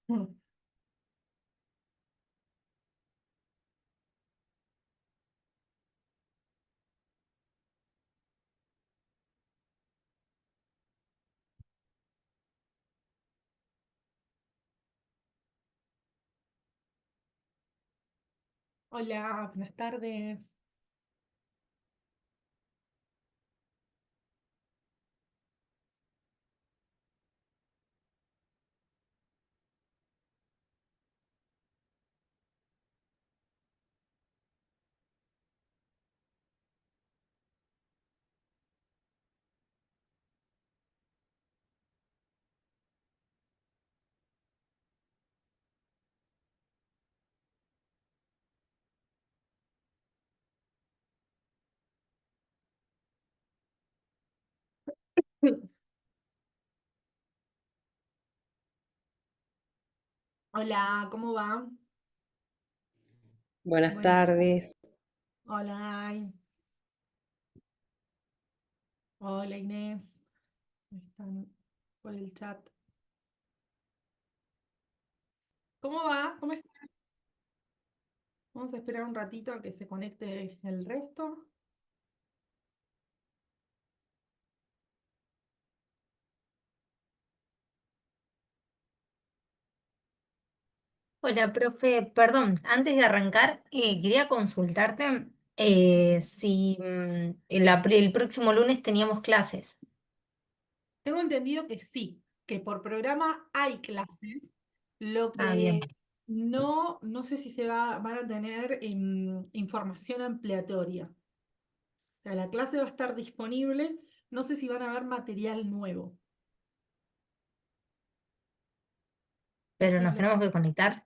Mm. Hola, buenas tardes. Hola, ¿cómo va? Buenas Buenas tardes. tardes. Hola, Ay. Hola, Inés. Están por el chat. ¿Cómo va? ¿Cómo está? Vamos a esperar un ratito a que se conecte el resto. Hola, profe, perdón, antes de arrancar, quería consultarte si el próximo lunes teníamos clases. Tengo entendido que sí, que por programa hay clases. Lo Ah, bien, que no sé si van a tener información ampliatoria. O sea, la clase va a estar disponible. No sé si van a haber material nuevo. pero Eso es nos tenemos que conectar.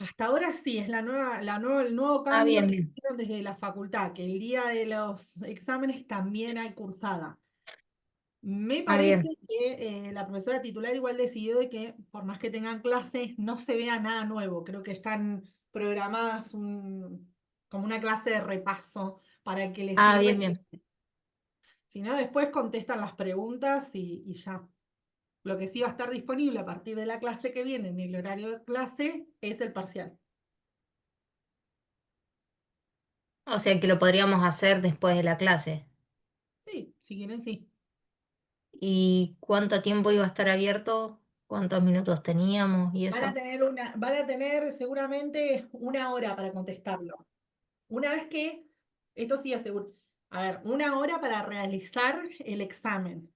hasta ahora sí, es el nuevo Ah, cambio bien, que bien. hicieron desde la facultad, que el día de los exámenes también hay cursada. Me Ah, parece bien. que la profesora titular igual decidió de que por más que tengan clases no se vea nada nuevo. Creo que están programadas como una clase de repaso para el que les Ah, sirve. bien, bien. Si no, después contestan las preguntas y ya. Lo que sí va a estar disponible a partir de la clase que viene en el horario de clase es el parcial. O sea que lo podríamos hacer después de la clase. Sí, si quieren, sí. ¿Y cuánto tiempo iba a estar abierto? ¿Cuántos minutos teníamos y eso? Van a tener seguramente una hora para contestarlo. Una vez que, esto sí aseguro, a ver, una hora para realizar el examen.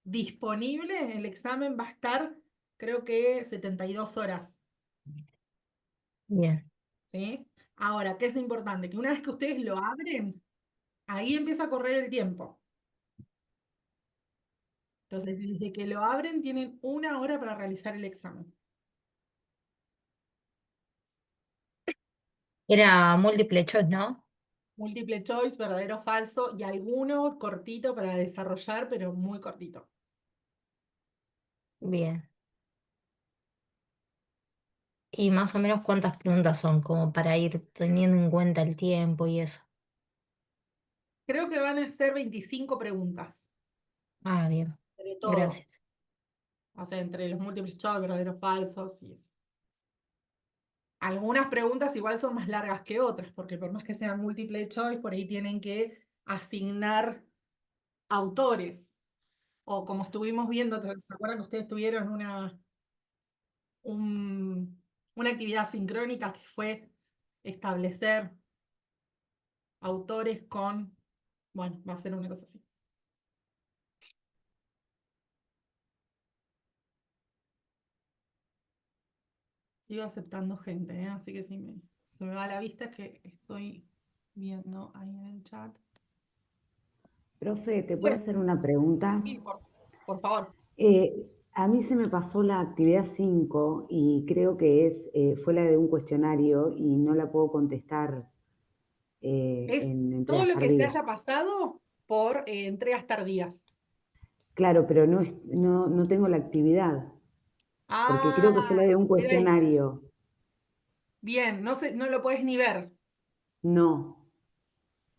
Disponible, el examen va a estar, creo que 72 horas, Bien. ¿sí? Ahora, ¿qué es importante? Que una vez que ustedes lo abren, ahí empieza a correr el tiempo. Entonces, desde que lo abren, tienen una hora para realizar el examen. Era múltiple choice, ¿no? Múltiple choice, verdadero o falso, y alguno cortito para desarrollar, pero muy cortito. Bien. ¿Y más o menos cuántas preguntas son? Como para ir teniendo en cuenta el tiempo y eso. Creo que van a ser 25 preguntas, Ah, bien. entre todo. Gracias. O sea, entre los múltiples choice, verdaderos, falsos y eso. Algunas preguntas igual son más largas que otras, porque por más que sean múltiple choice, por ahí tienen que asignar autores. O como estuvimos viendo, ¿se acuerdan que ustedes tuvieron una actividad sincrónica que fue establecer autores con, bueno, va a ser una cosa así. Sigo aceptando gente, ¿eh? Así que si se me va la vista es que estoy viendo ahí en el chat. Profe, ¿te puedo Bueno, hacer una pregunta? sí, por favor. A mí se me pasó la actividad 5 y creo que fue la de un cuestionario y no la puedo contestar Es en todo entregas lo que se tardías. haya pasado por entregas tardías. Claro, pero no tengo la actividad, porque creo que fue la Ah, de un era eso. cuestionario. Bien, no lo puedes ni ver. No.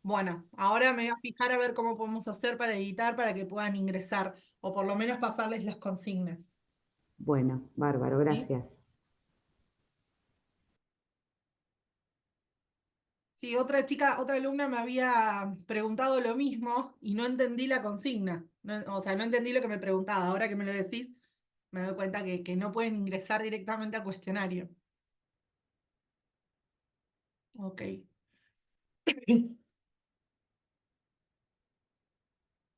Bueno, ahora me voy a fijar a ver cómo podemos hacer para editar para que puedan ingresar o por lo menos pasarles las consignas. Bueno, bárbaro, ¿sí? gracias. Sí, otra chica, otra alumna me había preguntado lo mismo y no entendí la consigna. O sea, no entendí lo que me preguntaba. Ahora que me lo decís, me doy cuenta que no pueden ingresar directamente a cuestionario. Ok.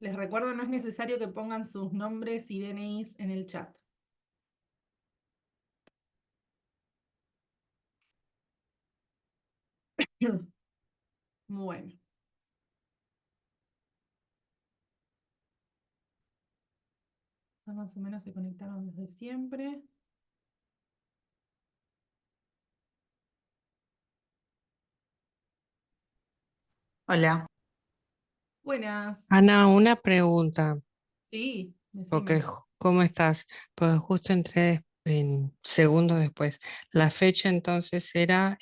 Les recuerdo, no es necesario que pongan sus nombres y DNIs en el chat. Bueno, ya más o menos se conectaron los de siempre. Hola. Buenas. Ana, una pregunta, Sí, porque decime. ¿cómo estás? Pues justo entré en segundos después. La fecha entonces era,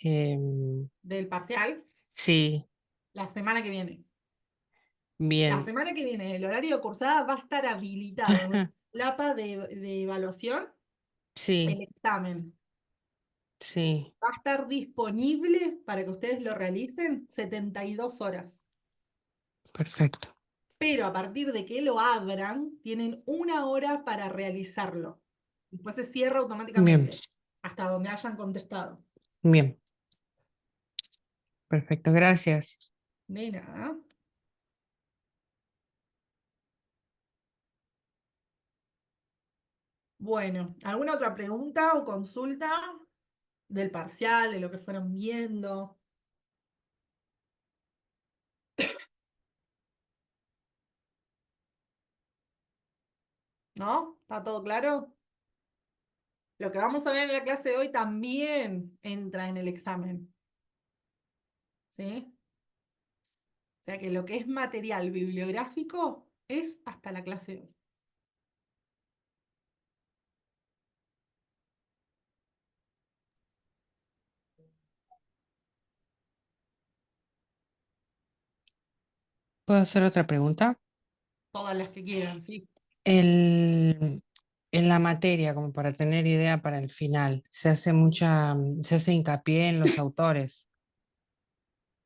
Del parcial, sí, la semana que viene. La bien, semana que viene, el horario de cursada va a estar habilitado en la solapa de evaluación, el sí, examen. sí, Va a estar disponible para que ustedes lo realicen 72 horas. perfecto, Pero a partir de que lo abran, tienen 1 hora para realizarlo. Después se cierra bien, automáticamente, hasta donde hayan contestado. bien, perfecto, gracias. De nada. Bueno, ¿alguna otra pregunta o consulta del parcial, de lo que fueron viendo? ¿No? ¿Está todo claro? Lo que vamos a ver en la clase de hoy también entra en el examen, ¿sí? O sea que lo que es material bibliográfico es hasta la clase de hoy. ¿Puedo hacer otra pregunta? Todas las que quieran, ¿sí? El, en la materia, como para tener idea para el final, se hace hincapié en los autores,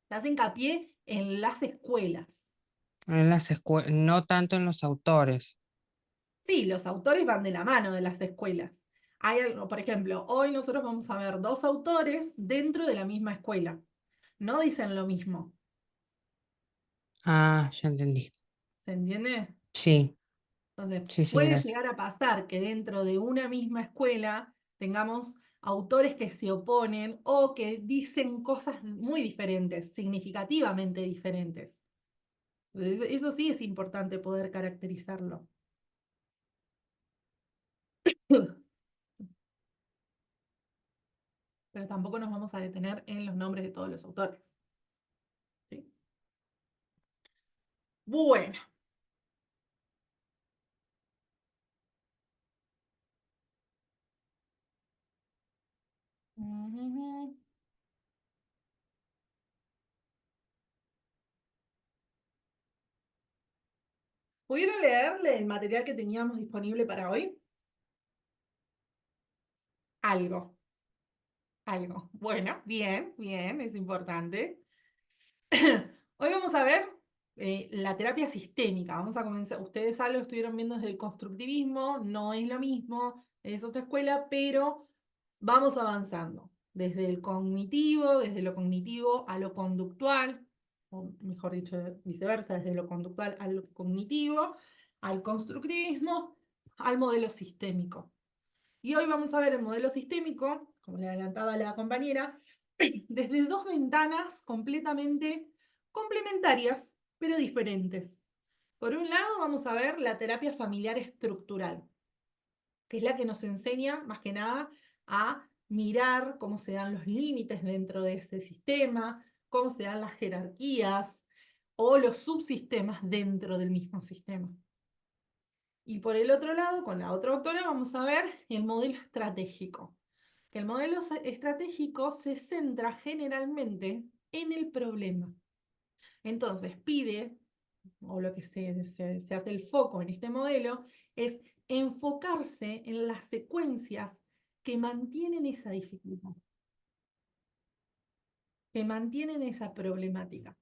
Se hace hincapié en las escuelas. en las no tanto en los autores. Sí, los autores van de la mano de las escuelas. Hay algo, por ejemplo, hoy nosotros vamos a ver 2 autores dentro de la misma escuela. No dicen lo mismo, Ah, ya entendí. ¿se entiende? Sí, Entonces, sí, sí, puede gracias. llegar a pasar que dentro de una misma escuela tengamos autores que se oponen o que dicen cosas muy diferentes, significativamente diferentes. Entonces, eso sí es importante poder caracterizarlo. Pero tampoco nos vamos a detener en los nombres de todos los autores. ¿Sí? Bueno. Ujú. ¿Pudieron leerle el material que teníamos disponible para hoy? Algo, algo. Bueno, bien, bien, es importante. Hoy vamos a ver la terapia sistémica. Vamos a comenzar. Ustedes algo estuvieron viendo desde el constructivismo, no es lo mismo, es otra escuela, pero vamos avanzando. Desde lo cognitivo a lo conductual, o mejor dicho, viceversa, desde lo conductual a lo cognitivo, al constructivismo, al modelo sistémico. Y hoy vamos a ver el modelo sistémico, como le adelantaba la compañera, desde dos ventanas completamente complementarias, pero diferentes. Por un lado, vamos a ver la terapia familiar estructural, que es la que nos enseña más que nada a mirar cómo se dan los límites dentro de ese sistema, cómo se dan las jerarquías o los subsistemas dentro del mismo sistema. Y por el otro lado, con la otra autora, vamos a ver el modelo estratégico, que el modelo estratégico se centra generalmente en el problema. Entonces, pide, o lo que se hace el foco en este modelo, es enfocarse en las secuencias que mantienen esa dificultad, que mantienen esa problemática.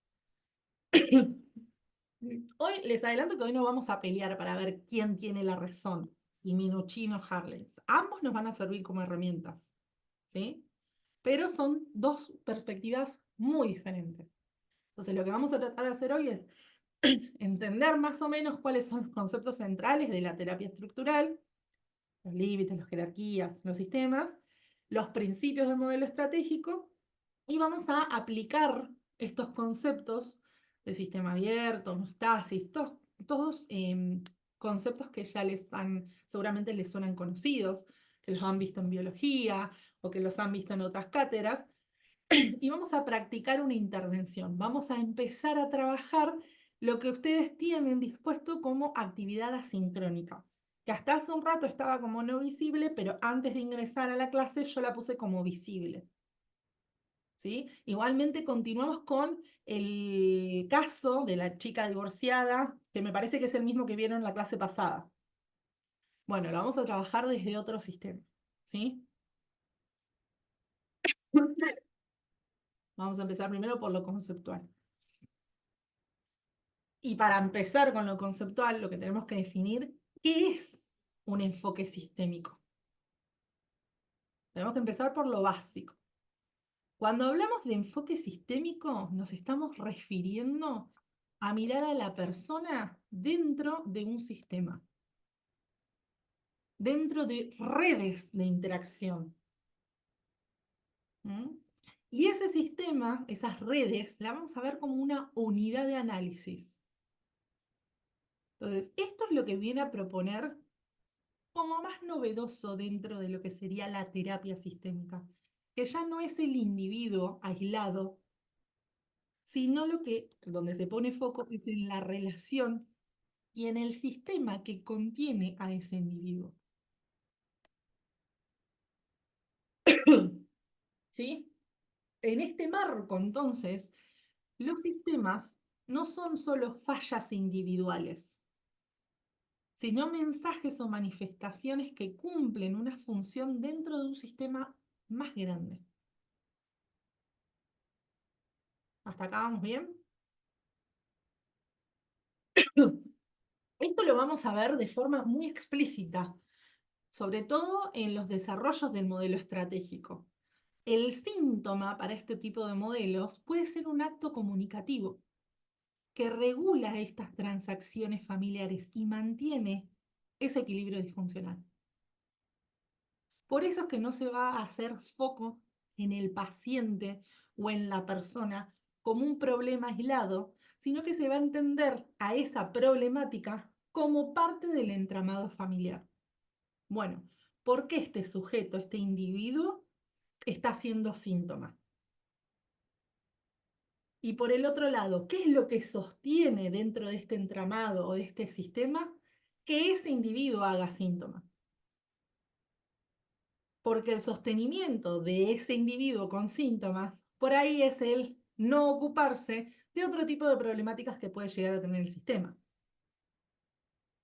Hoy les adelanto que hoy no vamos a pelear para ver quién tiene la razón, si Minuchin o Harlens. Ambos nos van a servir como herramientas, ¿sí? Pero son dos perspectivas muy diferentes. Entonces, lo que vamos a tratar de hacer hoy es entender más o menos cuáles son los conceptos centrales de la terapia estructural, los límites, las jerarquías, los sistemas, los principios del modelo estratégico, y vamos a aplicar estos conceptos de sistema abierto, homeostasis, todos conceptos que ya seguramente les suenan conocidos, que los han visto en biología o que los han visto en otras cátedras, y vamos a practicar una intervención. Vamos a empezar a trabajar lo que ustedes tienen dispuesto como actividad asincrónica, que hasta hace un rato estaba como no visible, pero antes de ingresar a la clase yo la puse como visible. ¿Sí? Igualmente continuamos con el caso de la chica divorciada, que me parece que es el mismo que vieron en la clase pasada. Bueno, lo vamos a trabajar desde otro sistema, ¿sí? Vamos a empezar primero por lo conceptual. Y para empezar con lo conceptual, lo que tenemos que definir, ¿qué es un enfoque sistémico? Tenemos que empezar por lo básico. Cuando hablamos de enfoque sistémico, nos estamos refiriendo a mirar a la persona dentro de un sistema, dentro de redes de interacción. ¿Mm? Y ese sistema, esas redes, la vamos a ver como una unidad de análisis. Entonces, esto es lo que viene a proponer como más novedoso dentro de lo que sería la terapia sistémica, que ya no es el individuo aislado, sino donde se pone foco es en la relación y en el sistema que contiene a ese individuo. ¿Sí? En este marco, entonces, los sistemas no son solo fallas individuales, sino mensajes o manifestaciones que cumplen una función dentro de un sistema más grande. ¿Hasta acá vamos bien? Esto lo vamos a ver de forma muy explícita, sobre todo en los desarrollos del modelo estratégico. El síntoma para este tipo de modelos puede ser un acto comunicativo que regula estas transacciones familiares y mantiene ese equilibrio disfuncional. Por eso es que no se va a hacer foco en el paciente o en la persona como un problema aislado, sino que se va a entender a esa problemática como parte del entramado familiar. Bueno, ¿por qué este sujeto, este individuo, está haciendo síntoma? Y por el otro lado, ¿qué es lo que sostiene dentro de este entramado o de este sistema que ese individuo haga síntoma? Porque el sostenimiento de ese individuo con síntomas, por ahí es el no ocuparse de otro tipo de problemáticas que puede llegar a tener el sistema.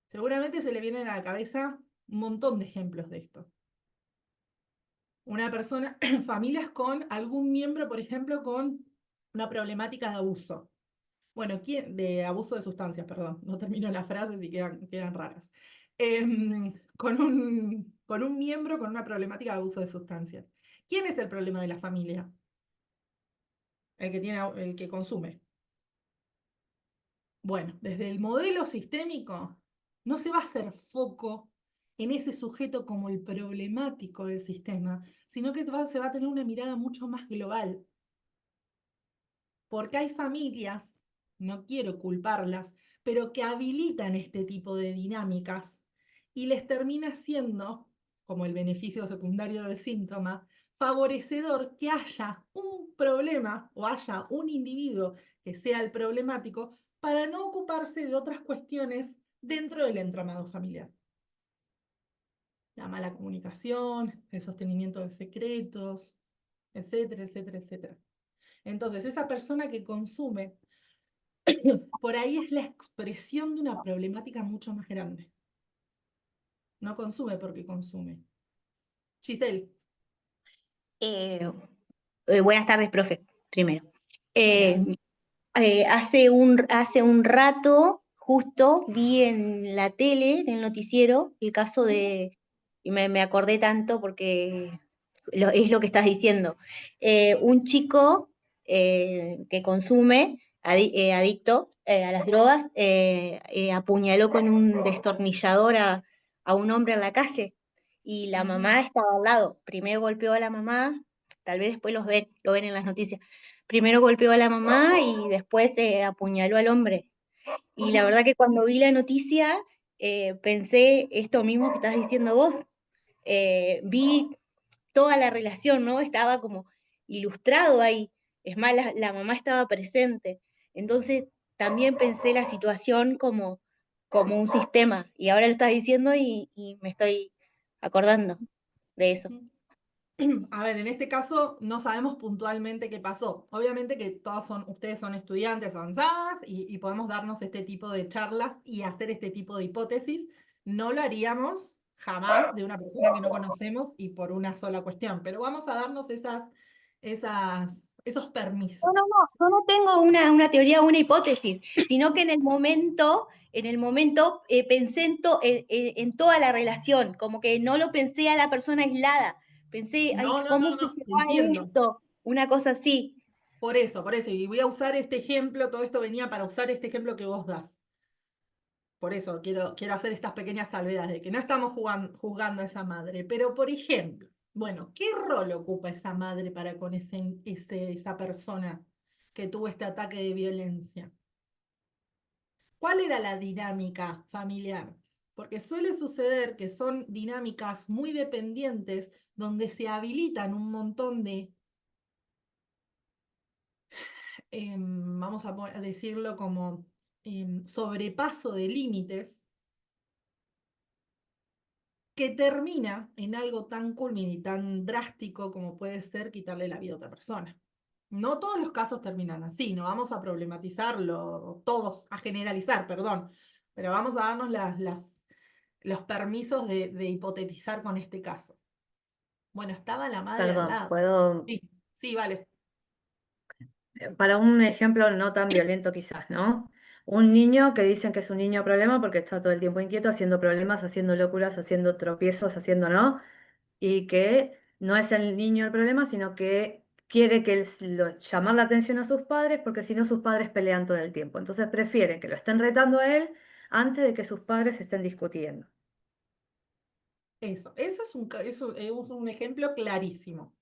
Seguramente se le vienen a la cabeza un montón de ejemplos de esto. Una persona, familias con algún miembro, por ejemplo, con una problemática de abuso. Bueno, de abuso de sustancias, perdón, no termino las frases y quedan raras. Con un miembro con una problemática de abuso de sustancias. ¿Quién es el problema de la familia? El que consume. Bueno, desde el modelo sistémico no se va a hacer foco en ese sujeto como el problemático del sistema, sino que se va a tener una mirada mucho más global. Porque hay familias, no quiero culparlas, pero que habilitan este tipo de dinámicas y les termina siendo, como el beneficio secundario del síntoma, favorecedor que haya un problema o haya un individuo que sea el problemático para no ocuparse de otras cuestiones dentro del entramado familiar. La mala comunicación, el sostenimiento de secretos, etcétera, etcétera, etcétera. Entonces, esa persona que consume, por ahí es la expresión de una problemática mucho más grande. no consume porque consume. Giselle, Eh, Buenas tardes, profe, primero. buenas. Eh, hace un rato, justo, vi en la tele, en el noticiero, el caso de, y me acordé tanto porque es lo que estás diciendo. Un chico que consume, adicto a las drogas, apuñaló con un destornillador a un hombre en la calle y la mamá estaba al lado. Primero golpeó a la mamá, tal vez después lo ven en las noticias. Primero golpeó a la mamá y después apuñaló al hombre. Y la verdad que cuando vi la noticia pensé esto mismo que estás diciendo vos. Vi toda la relación, ¿no? Estaba como ilustrado ahí. Es más, la mamá estaba presente. Entonces también pensé la situación como un sistema. Y ahora lo estás diciendo y me estoy acordando de eso. A ver, en este caso no sabemos puntualmente qué pasó. Obviamente que ustedes son estudiantes avanzadas y podemos darnos este tipo de charlas y hacer este tipo de hipótesis. No lo haríamos jamás de una persona que no conocemos y por una sola cuestión, pero vamos a darnos esos No, no, permisos. no, yo no tengo una teoría o una hipótesis, sino que en el momento pensé en toda la relación, como que no lo pensé a la persona aislada, pensé, ay, No, no, ¿cómo no, se no, llegó a entiendo. esto? Una cosa así. Por eso, y voy a usar este ejemplo, todo esto venía para usar este ejemplo que vos das. Por eso quiero hacer estas pequeñas salvedades de que no estamos juzgando a esa madre. Pero, por ejemplo, bueno, ¿qué rol ocupa esa madre para con esa persona que tuvo este ataque de violencia? ¿Cuál era la dinámica familiar? Porque suele suceder que son dinámicas muy dependientes donde se habilitan un montón de, vamos a decirlo como sobrepaso de límites que termina en algo tan culmin y tan drástico como puede ser quitarle la vida a otra persona. No todos los casos terminan así, no vamos a problematizarlo todos, a generalizar, perdón, pero vamos a darnos los permisos de hipotetizar con este caso. Bueno, estaba la madre al Perdón, lado. puedo, Sí, sí, vale. para un ejemplo no tan violento quizás, ¿no? Un niño que dicen que es un niño problema porque está todo el tiempo inquieto, haciendo problemas, haciendo locuras, haciendo tropiezos, haciendo no, y que no es el niño el problema, sino que quiere llamar la atención a sus padres porque si no sus padres pelean todo el tiempo. Entonces prefieren que lo estén retando a él antes de que sus padres estén discutiendo. Eso es un ejemplo clarísimo.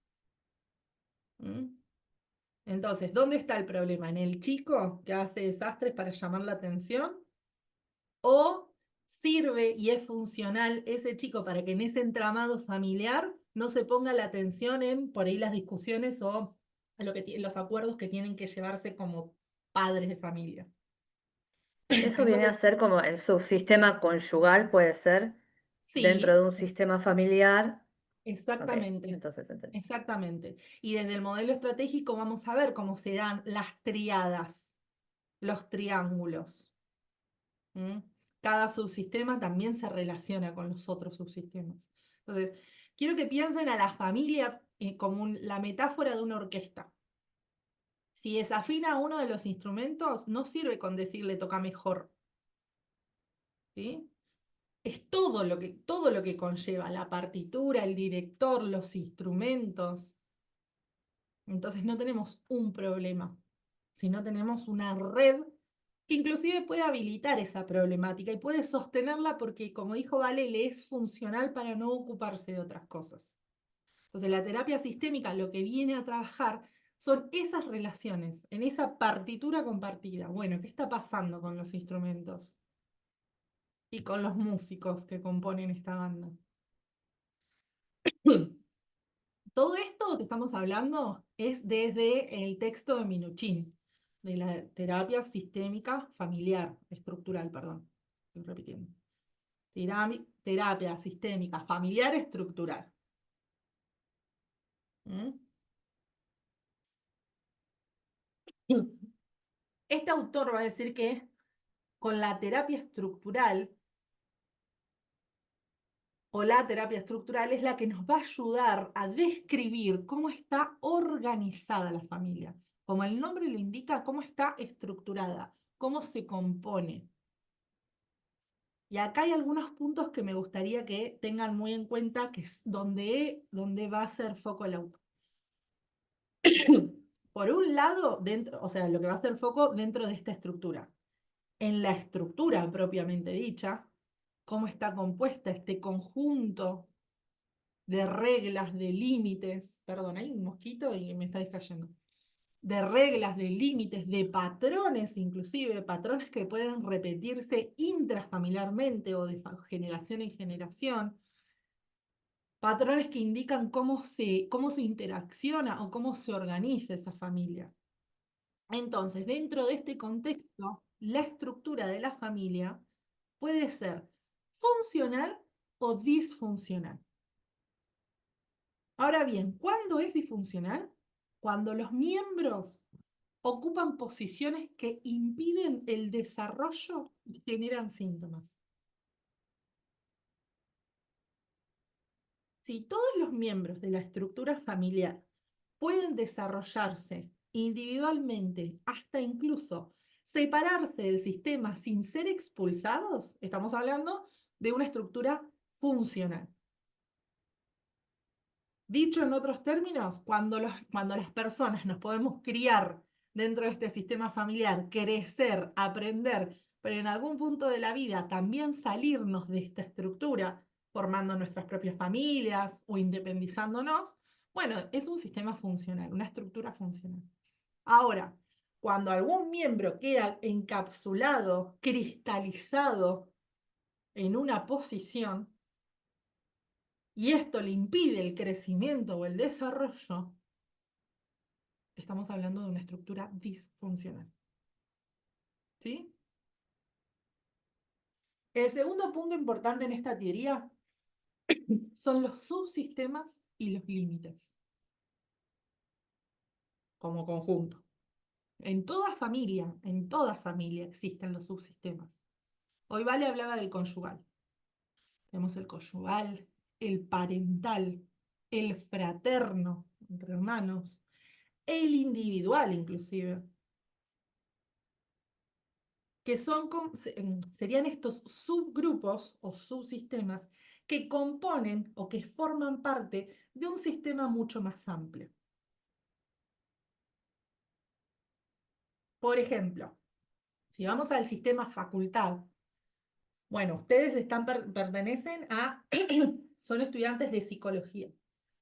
¿Mm? Entonces, ¿dónde está el problema? ¿En el chico que hace desastres para llamar la atención? ¿O sirve y es funcional ese chico para que en ese entramado familiar no se ponga la atención en por ahí las discusiones o los acuerdos que tienen que llevarse como padres de familia? Eso viene a Entonces, ser como el subsistema conyugal, puede ser, dentro sí, de un sistema familiar. Ok, exactamente, entonces entendí. exactamente. Y desde el modelo estratégico vamos a ver cómo se dan las triadas, los triángulos. ¿Mm? Cada subsistema también se relaciona con los otros subsistemas. Entonces, quiero que piensen a la familia como la metáfora de una orquesta. Si desafina uno de los instrumentos, no sirve con decirle toca mejor. ¿Sí? Es todo lo que conlleva la partitura, el director, los instrumentos. Entonces no tenemos un problema, sino tenemos una red que inclusive puede habilitar esa problemática y puede sostenerla porque, como dijo Vale, le es funcional para no ocuparse de otras cosas. Entonces, la terapia sistémica lo que viene a trabajar son esas relaciones, en esa partitura compartida. Bueno, ¿qué está pasando con los instrumentos y con los músicos que componen esta banda? Todo esto que estamos hablando es desde el texto de Minuchin, de la terapia sistémica familiar, estructural, perdón, estoy repitiendo. Terapia sistémica familiar estructural. ¿Mm? Este autor va a decir que con la terapia estructural o la terapia estructural es la que nos va a ayudar a describir cómo está organizada la familia. Como el nombre lo indica, cómo está estructurada, cómo se compone. Y acá hay algunos puntos que me gustaría que tengan muy en cuenta, que es donde va a ser foco el autor. Por un lado, dentro, o sea, lo que va a ser foco dentro de esta estructura. En la estructura propiamente dicha, cómo está compuesta este conjunto de reglas, de límites, perdón, hay un mosquito y me está distrayendo, de reglas, de límites, de patrones, inclusive patrones que pueden repetirse intrafamiliarmente o de generación en generación, patrones que indican cómo se interacciona o cómo se organiza esa familia. Entonces, dentro de este contexto, la estructura de la familia puede ser funcional o disfuncional. Ahora bien, ¿cuándo es disfuncional? Cuando los miembros ocupan posiciones que impiden el desarrollo y generan síntomas. Si todos los miembros de la estructura familiar pueden desarrollarse individualmente, hasta incluso separarse del sistema sin ser expulsados, estamos hablando de una estructura funcional. Dicho en otros términos, cuando las personas nos podemos criar dentro de este sistema familiar, crecer, aprender, pero en algún punto de la vida también salirnos de esta estructura, formando nuestras propias familias o independizándonos, bueno, es un sistema funcional, una estructura funcional. Ahora, cuando algún miembro queda encapsulado, cristalizado en una posición, y esto le impide el crecimiento o el desarrollo, estamos hablando de una estructura disfuncional. ¿Sí? El segundo punto importante en esta teoría son los subsistemas y los límites como conjunto. En toda familia existen los subsistemas. Hoy Vale hablaba del conyugal. Tenemos el conyugal, el parental, el fraterno, entre hermanos, el individual inclusive, que serían estos subgrupos o subsistemas que componen o que forman parte de un sistema mucho más amplio. Por ejemplo, si vamos al sistema facultad, bueno, ustedes pertenecen a, son estudiantes de psicología.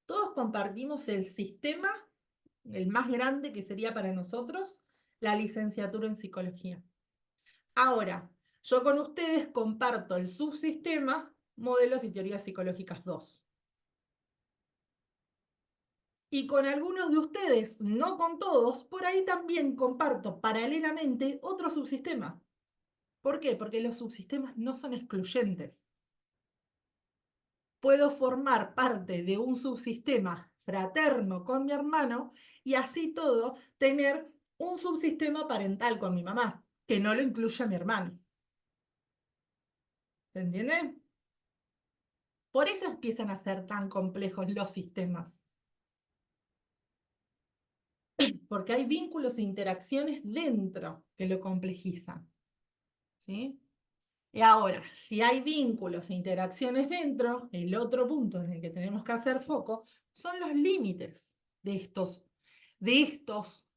Todos compartimos el sistema, el más grande que sería para nosotros, la licenciatura en psicología. Ahora, yo con ustedes comparto el subsistema Modelos y Teorías Psicológicas 2. Y con algunos de ustedes, no con todos, por ahí también comparto paralelamente otro subsistema. ¿Por qué? Porque los subsistemas no son excluyentes. Puedo formar parte de un subsistema fraterno con mi hermano y así todo tener un subsistema parental con mi mamá, que no lo incluye a mi hermano. ¿Se entiende? Por eso empiezan a ser tan complejos los sistemas. Porque hay vínculos e interacciones dentro que lo complejizan. ¿Sí? Y ahora, si hay vínculos e interacciones dentro, el otro punto en el que tenemos que hacer foco son los límites de estos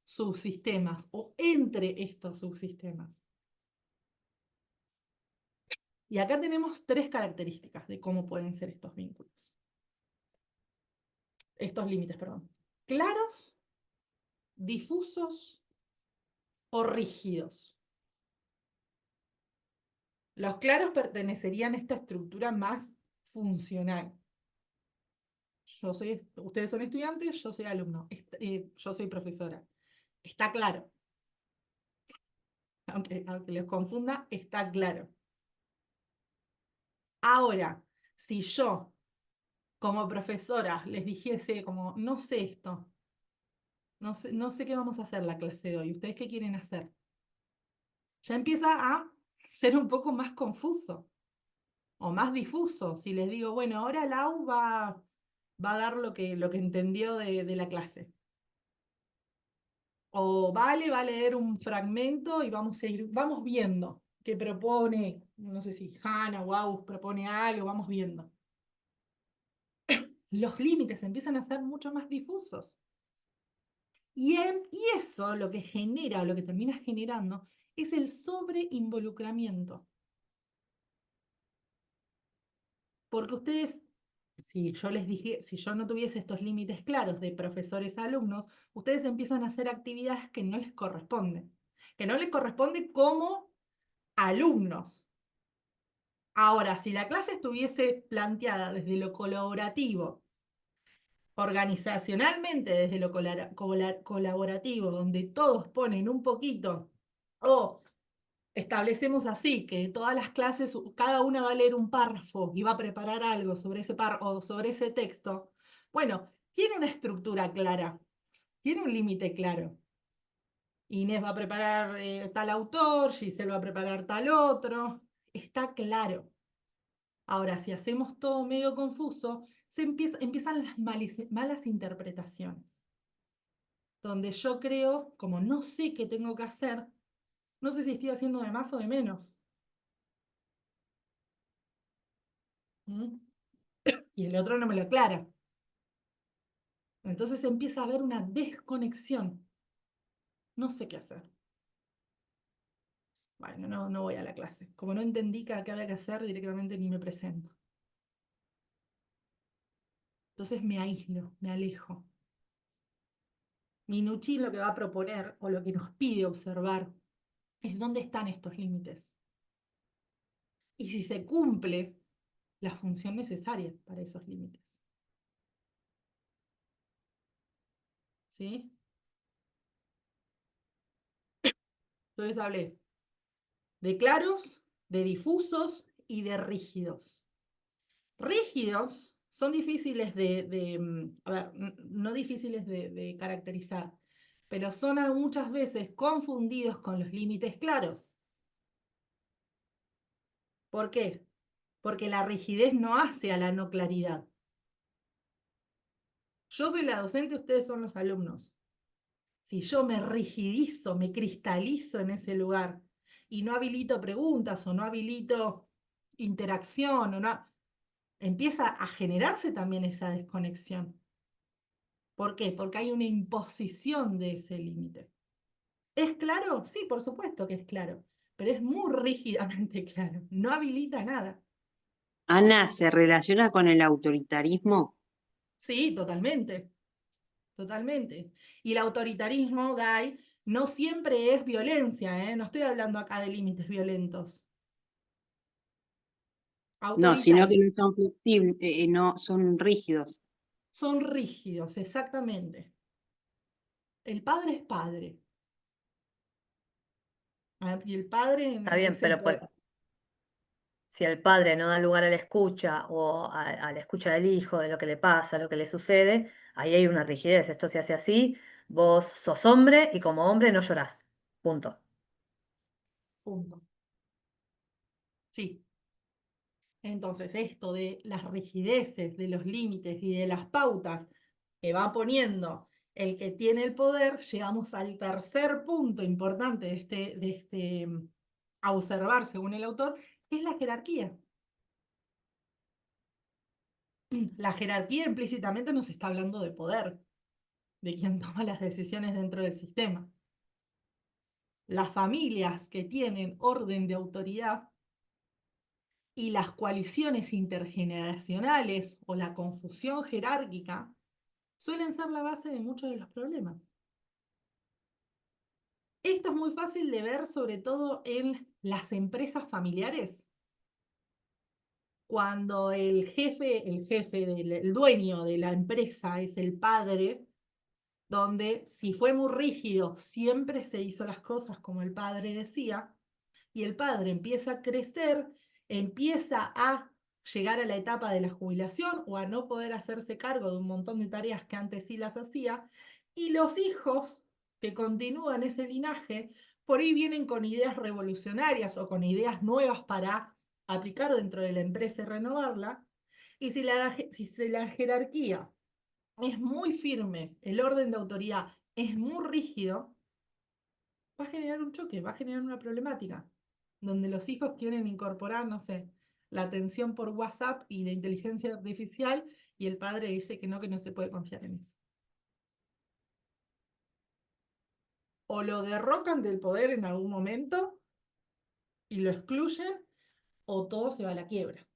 subsistemas o entre estos subsistemas. Y acá tenemos tres características de cómo pueden ser estos vínculos. Estos límites, perdón. Claros, difusos o rígidos. Los claros pertenecerían a esta estructura más funcional. Ustedes son estudiantes, yo soy alumno, yo soy profesora. Está claro. Aunque les confunda, está claro. Ahora, si yo, como profesora, les dijese como, no sé esto, no sé qué vamos a hacer la clase de hoy, ¿ustedes qué quieren hacer? Ya empieza a ser un poco más confuso. o más difuso. Si les digo, bueno, ahora Lau va a dar lo que entendió de la clase. O Vale va a leer un fragmento y vamos viendo qué propone, no sé si Hannah o Agus propone algo, vamos viendo. Los límites empiezan a ser mucho más difusos. Y eso lo que genera, o lo que termina generando, es el sobreinvolucramiento. Porque ustedes, si yo les dije, si yo no tuviese estos límites claros de profesores a alumnos, ustedes empiezan a hacer actividades que no les corresponden. Que no les corresponden como alumnos. Ahora, si la clase estuviese planteada desde lo colaborativo, organizacionalmente desde lo colaborativo, donde todos ponen un poquito, o establecemos así, que todas las clases, cada una va a leer un párrafo y va a preparar algo sobre ese párrafo o sobre ese texto, bueno, tiene una estructura clara, tiene un límite claro. Inés va a preparar tal autor, Giselle va a preparar tal otro, está claro. Ahora, si hacemos todo medio confuso, empiezan las malas interpretaciones, donde yo creo, como no sé qué tengo que hacer, no sé si estoy haciendo de más o de menos. ¿Mm? Y el otro no me lo aclara. Entonces empieza a haber una desconexión. No sé qué hacer. Bueno, no voy a la clase. Como no entendí qué había que hacer, directamente ni me presento. Entonces me aíslo, me alejo. Minuchin lo que va a proponer, o lo que nos pide observar, es dónde están estos límites. Y si se cumple la función necesaria para esos límites. ¿Sí? Entonces hablé de claros, de difusos y de rígidos. Rígidos son difíciles a ver, no difíciles de caracterizar, pero son muchas veces confundidos con los límites claros. ¿Por qué? Porque la rigidez no hace a la no claridad. Yo soy la docente, ustedes son los alumnos. Si yo me rigidizo, me cristalizo en ese lugar y no habilito preguntas o no habilito interacción, empieza a generarse también esa desconexión. ¿Por qué? Porque hay una imposición de ese límite. ¿Es claro? Sí, por supuesto que es claro, pero es muy rígidamente claro. No habilita nada. Ana, ¿se relaciona con el autoritarismo? Sí, totalmente. Totalmente. Y el autoritarismo, Dai, no siempre es violencia, ¿eh? No estoy hablando acá de límites violentos. No, sino que Autoritario. no son flexibles, no son rígidos. Son rígidos, exactamente. El padre es padre. Y el padre Está bien, es el pero poder. si el padre no da lugar a la escucha o a la escucha del hijo, de lo que le pasa, lo que le sucede, ahí hay una rigidez. Esto se hace así, vos sos hombre y como hombre no llorás. Punto. Punto. Sí. Entonces, esto de las rigideces, de los límites y de las pautas que va poniendo el que tiene el poder, llegamos al tercer punto importante a observar según el autor, que es la jerarquía. La jerarquía implícitamente nos está hablando de poder, de quien toma las decisiones dentro del sistema. Las familias que tienen orden de autoridad y las coaliciones intergeneracionales o la confusión jerárquica suelen ser la base de muchos de los problemas. Esto es muy fácil de ver sobre todo en las empresas familiares, cuando el dueño de la empresa es el padre, donde si fue muy rígido, siempre se hizo las cosas como el padre decía, y el padre empieza a crecer, empieza a llegar a la etapa de la jubilación o a no poder hacerse cargo de un montón de tareas que antes sí las hacía, y los hijos que continúan ese linaje, por ahí vienen con ideas revolucionarias o con ideas nuevas para aplicar dentro de la empresa y renovarla. Y si la jerarquía es muy firme, el orden de autoridad es muy rígido, va a generar un choque, va a generar una problemática, donde los hijos quieren incorporar, no sé, la atención por WhatsApp y la inteligencia artificial, y el padre dice que no se puede confiar en eso. O lo derrocan del poder en algún momento y lo excluyen, o todo se va a la quiebra.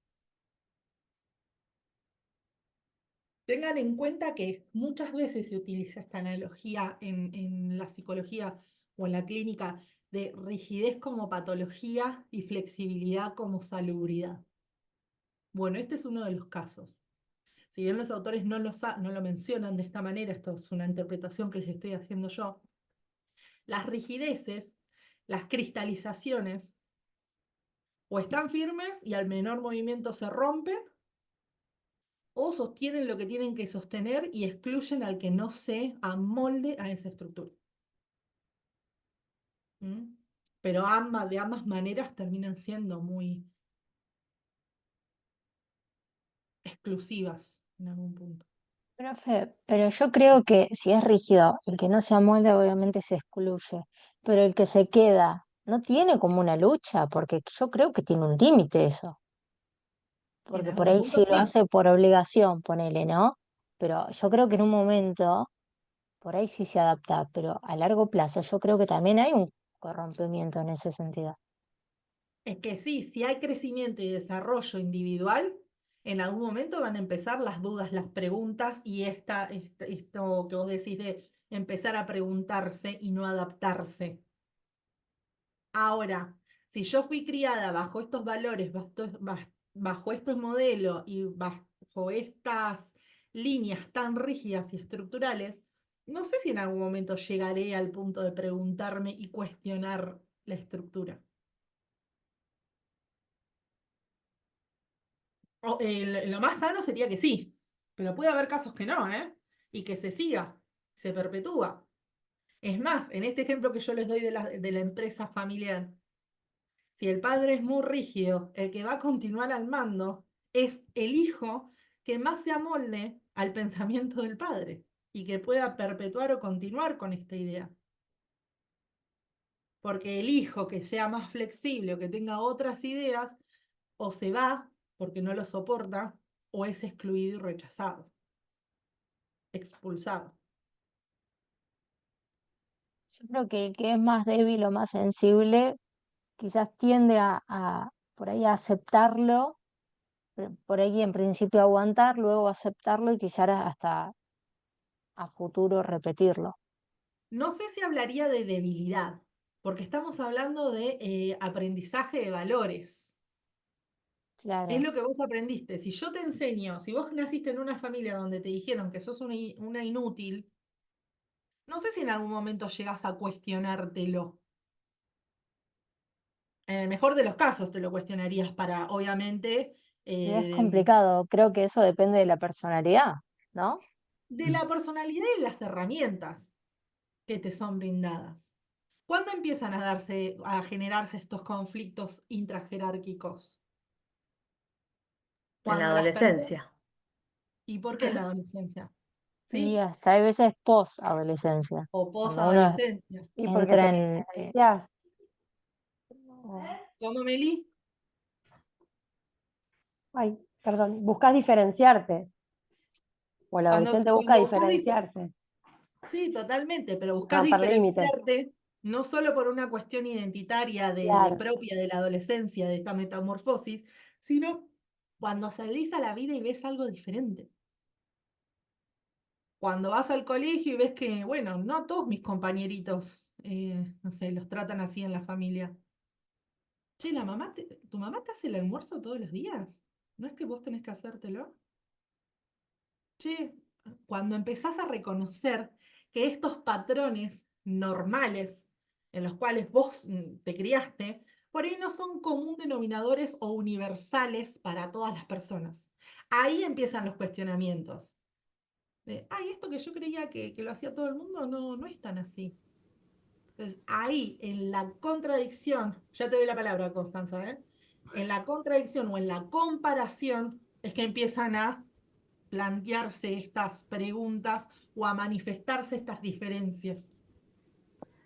Tengan en cuenta que muchas veces se utiliza esta analogía en la psicología o en la clínica de rigidez como patología y flexibilidad como salubridad. Bueno, este es uno de los casos. Si bien los autores no lo mencionan de esta manera, esto es una interpretación que les estoy haciendo yo, las rigideces, las cristalizaciones, o están firmes y al menor movimiento se rompen, o sostienen lo que tienen que sostener y excluyen al que no se amolde a esa estructura. ¿Mm? Pero de ambas maneras terminan siendo muy exclusivas en algún punto. Profe, pero yo creo que si es rígido, el que no se amolda obviamente se excluye, pero el que se queda no tiene como una lucha, porque yo creo que tiene un límite eso, En porque por algún ahí punto si lo sí. hace por obligación, ponele, ¿no? Pero yo creo que en un momento, por ahí sí se adapta, pero a largo plazo yo creo que también hay un corrompimiento en ese sentido. Es que sí, si hay crecimiento y desarrollo individual, en algún momento van a empezar las dudas, las preguntas y esto que vos decís de empezar a preguntarse y no adaptarse. Ahora, si yo fui criada bajo estos valores, bajo estos modelos y bajo estas líneas tan rígidas y estructurales, no sé si en algún momento llegaré al punto de preguntarme y cuestionar la estructura. Lo más sano sería que sí, pero puede haber casos que no, ¿eh? Y que se siga, se perpetúa. Es más, en este ejemplo que yo les doy de la empresa familiar, si el padre es muy rígido, el que va a continuar al mando es el hijo que más se amolde al pensamiento del padre y que pueda perpetuar o continuar con esta idea. Porque el hijo que sea más flexible o que tenga otras ideas, o se va porque no lo soporta, o es excluido y rechazado, expulsado. Yo creo que el que es más débil o más sensible quizás tiende a por ahí a aceptarlo, por ahí en principio aguantar, luego aceptarlo y quizás hasta a futuro repetirlo. No sé si hablaría de debilidad, porque estamos hablando de aprendizaje de valores. Es Claro. lo que vos aprendiste. Si yo te enseño, si vos naciste en una familia donde te dijeron que sos una inútil, no sé si en algún momento llegás a cuestionártelo. En el mejor de los casos te lo cuestionarías para, obviamente, Y es eh, complicado, creo que eso depende de la personalidad, ¿no? de la personalidad y las herramientas que te son brindadas. ¿Cuándo empiezan a generarse estos conflictos intrajerárquicos? En la Cuando las personas. adolescencia. ¿Y por qué en la adolescencia? Y ¿Sí? hasta hay veces post-adolescencia, O cuando uno posadolescencia. Y porque te entra en... diferencias. o- ¿Cómo, Meli? Ay, perdón, buscas diferenciarte. O el Cuando, adolescente busca cuando buscas diferenciarse, sí, totalmente, pero buscas romper límites. diferenciarte no solo por una cuestión identitaria de Claro. propia de la adolescencia, de esta metamorfosis, sino cuando salís a la vida y ves algo diferente. Cuando vas al colegio y ves que, bueno, no todos mis compañeritos, no sé, los tratan así en la familia. Che, ¿tu mamá te hace el almuerzo todos los días? ¿No es que vos tenés que hacértelo? Che, cuando empezás a reconocer que estos patrones normales en los cuales vos te criaste, por ahí no son común denominadores o universales para todas las personas. Ahí empiezan los cuestionamientos. Ay, esto que yo creía que lo hacía todo el mundo no es tan así. Entonces, ahí, en la contradicción, ya te doy la palabra, Constanza, ¿eh? En la contradicción o en la comparación es que empiezan a plantearse estas preguntas o a manifestarse estas diferencias.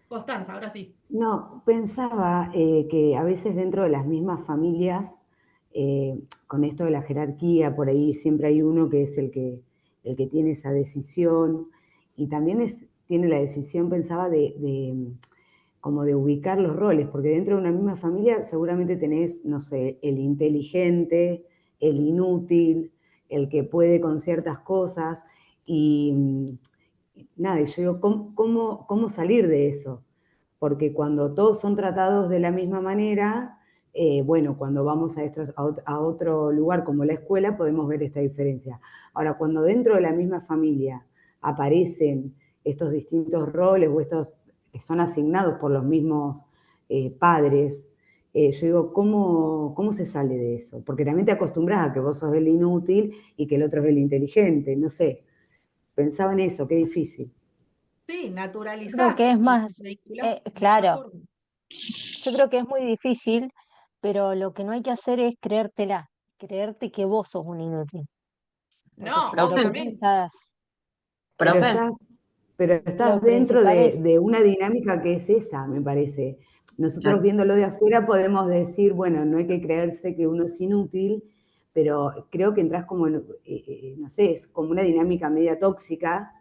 Constanza, ahora sí. No, pensaba que a veces dentro de las mismas familias, con esto de la jerarquía, por ahí siempre hay uno que es el que tiene esa decisión y también tiene la decisión, pensaba, como de ubicar los roles, porque dentro de una misma familia seguramente tenés, no sé, el inteligente, el inútil, el que puede con ciertas cosas y nada, y yo digo, ¿cómo salir de eso? Porque cuando todos son tratados de la misma manera, bueno, cuando vamos a otro lugar como la escuela podemos ver esta diferencia. Ahora, cuando dentro de la misma familia aparecen estos distintos roles o estos que son asignados por los mismos padres, yo digo, ¿cómo se sale de eso? Porque también te acostumbras a que vos sos el inútil y que el otro es el inteligente, no sé. Pensaba en eso, qué difícil. Sí, Creo naturalizás que es y más, te vinculás de esta claro, forma. yo creo que es muy difícil, pero lo que no hay que hacer es creértela, creerte que vos sos un inútil, porque No, si lo Profe, crees obviamente. estás, Pero profe, sí, estás, pero lo estás dentro principal es, de una dinámica que es esa, me parece. Nosotros claro. viéndolo de afuera podemos decir, bueno, no hay que creerse que uno es inútil, pero creo que entras como, no sé, es como una dinámica media tóxica,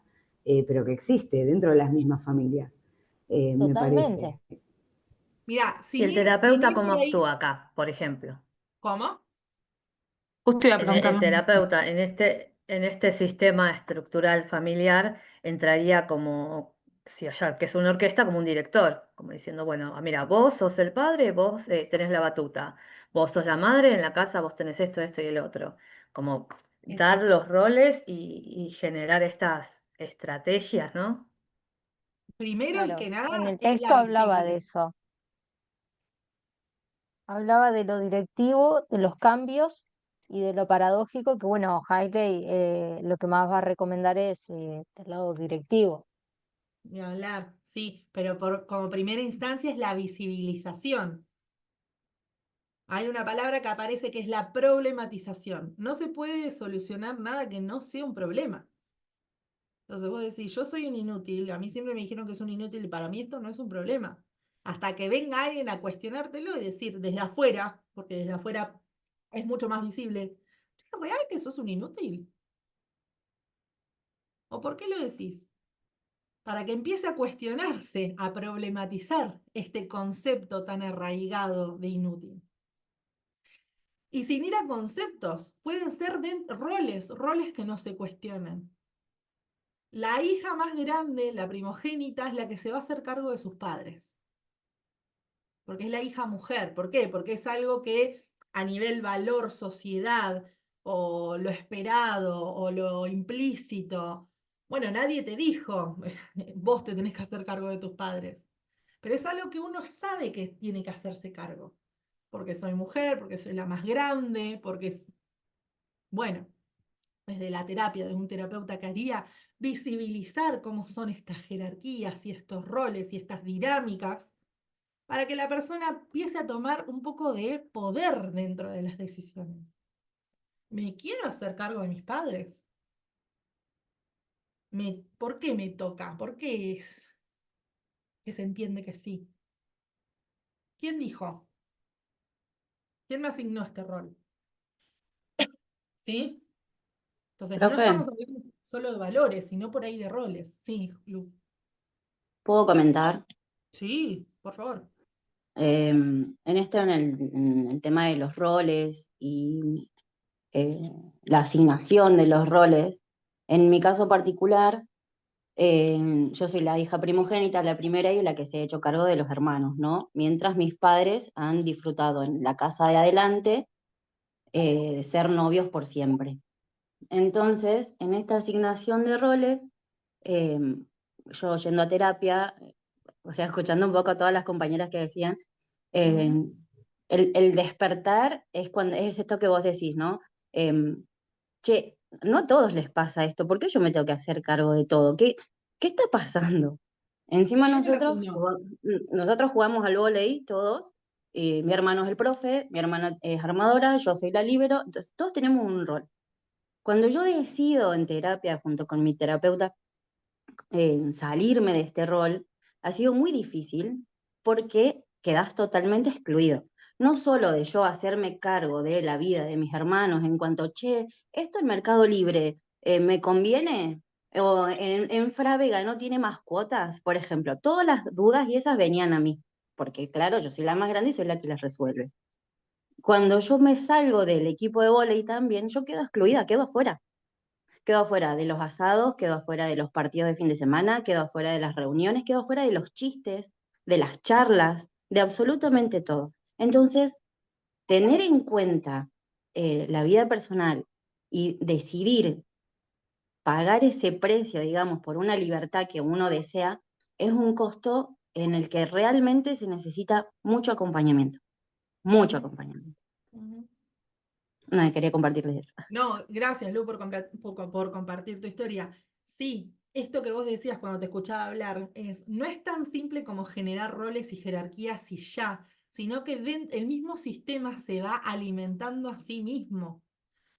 pero que existe dentro de las mismas familias, me totalmente. parece. Mira, ¿Y el sin terapeuta ir cómo por ahí. actúa acá, por ejemplo? ¿Cómo? Justo iba a El preguntarlo. terapeuta en este sistema estructural familiar entraría como, si allá que es una orquesta, como un director, como diciendo, bueno, mira, vos sos el padre, vos tenés la batuta, vos sos la madre, en la casa vos tenés esto, esto y el otro. Como dar Exacto. los roles y generar estas estrategias, ¿no? Primero y que Claro, en nada el es texto la hablaba de visibilidad. eso, hablaba de lo directivo, de los cambios y de lo paradójico, que bueno, Hailey lo que más va a recomendar es el lado directivo. Ni hablar, sí, pero como primera instancia es la visibilización. Hay una palabra que aparece que es la problematización. No se puede solucionar nada que no sea un problema. Entonces vos decís, yo soy un inútil, a mí siempre me dijeron que es un inútil y para mí esto no es un problema. Hasta que venga alguien a cuestionártelo y decir desde afuera, porque desde afuera es mucho más visible, ¿es real que sos un inútil? ¿O por qué lo decís? Para que empiece a cuestionarse, a problematizar este concepto tan arraigado de inútil. Y sin ir a conceptos, pueden ser roles que no se cuestionan. La hija más grande, la primogénita, es la que se va a hacer cargo de sus padres, porque es la hija mujer. ¿Por qué? Porque es algo que a nivel valor, sociedad, o lo esperado, o lo implícito, bueno, nadie te dijo, vos te tenés que hacer cargo de tus padres, pero es algo que uno sabe que tiene que hacerse cargo, porque soy mujer, porque soy la más grande, porque es, bueno, desde la terapia, de un terapeuta que haría visibilizar cómo son estas jerarquías y estos roles y estas dinámicas para que la persona empiece a tomar un poco de poder dentro de las decisiones. ¿Me quiero hacer cargo de mis padres? ¿Por qué me toca? ¿Por qué es que se entiende que sí? ¿Quién dijo? ¿Quién me asignó este rol? ¿Sí? Entonces, no Profe, estamos hablando solo de valores, sino por ahí de roles. Sí, Lu. ¿puedo comentar? Sí, por favor. En el tema de los roles y eh, la asignación de los roles, en mi caso particular, yo soy la hija primogénita, la primera y la que se ha hecho cargo de los hermanos, ¿no? Mientras mis padres han disfrutado en la casa de adelante de ser novios por siempre. Entonces, en esta asignación de roles, eh, yo yendo a terapia, o sea, escuchando un poco a todas las compañeras que decían, eh, Ujú. el despertar es cuando es esto que vos decís, ¿no? Che, no a todos les pasa esto, ¿por qué yo me tengo que hacer cargo de todo? ¿Qué está pasando? Encima ¿Quién te lo asignó? nosotros jugamos al vóley todos, Mi hermano es el profe, mi hermana es armadora, yo soy la líbero, entonces todos tenemos un rol. Cuando yo decido en terapia, junto con mi terapeuta, salirme de este rol, ha sido muy difícil porque quedas totalmente excluido. No solo de yo hacerme cargo de la vida de mis hermanos en cuanto, che, esto en Mercado Libre, ¿me conviene? O en Frávega no tiene más cuotas, por ejemplo. Todas las dudas y esas venían a mí, porque claro, yo soy la más grande y soy la que las resuelve. Cuando yo me salgo del equipo de vóley también, yo quedo excluida, quedo afuera. Quedo afuera de los asados, quedo afuera de los partidos de fin de semana, quedo afuera de las reuniones, quedo afuera de los chistes, de las charlas, de absolutamente todo. Entonces, tener en cuenta la vida personal y decidir pagar ese precio, digamos, por una libertad que uno desea, es un costo en el que realmente se necesita mucho acompañamiento, mucho Ujú, acompañamiento. ujú. No, quería compartirles eso. No, gracias, Lu, por compartir tu historia. Sí, esto que vos decías cuando te escuchaba hablar no es tan simple como generar roles y jerarquías y ya, sino que el mismo sistema se va alimentando a sí mismo.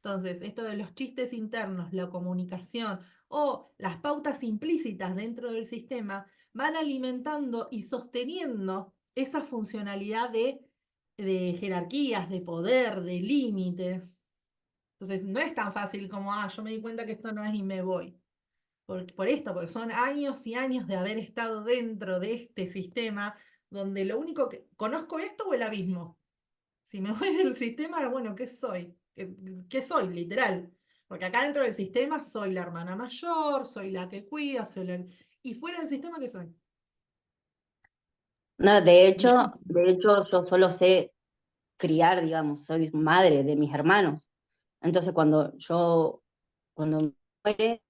Entonces, esto de los chistes internos, la comunicación o las pautas implícitas dentro del sistema van alimentando y sosteniendo esa funcionalidad de jerarquías, de poder, de límites. Entonces, no es tan fácil como, yo me di cuenta que esto no es y me voy. Por esto, porque son años y años de haber estado dentro de este sistema donde lo único que conozco esto o el abismo. Si me voy del sistema, bueno, ¿qué soy? ¿Qué soy? Literal. Porque acá dentro del sistema soy la hermana mayor, soy la que cuida, soy la... Y fuera del sistema, ¿qué soy? No, de hecho, yo solo sé criar, digamos, soy madre de mis hermanos. Entonces, cuando muere,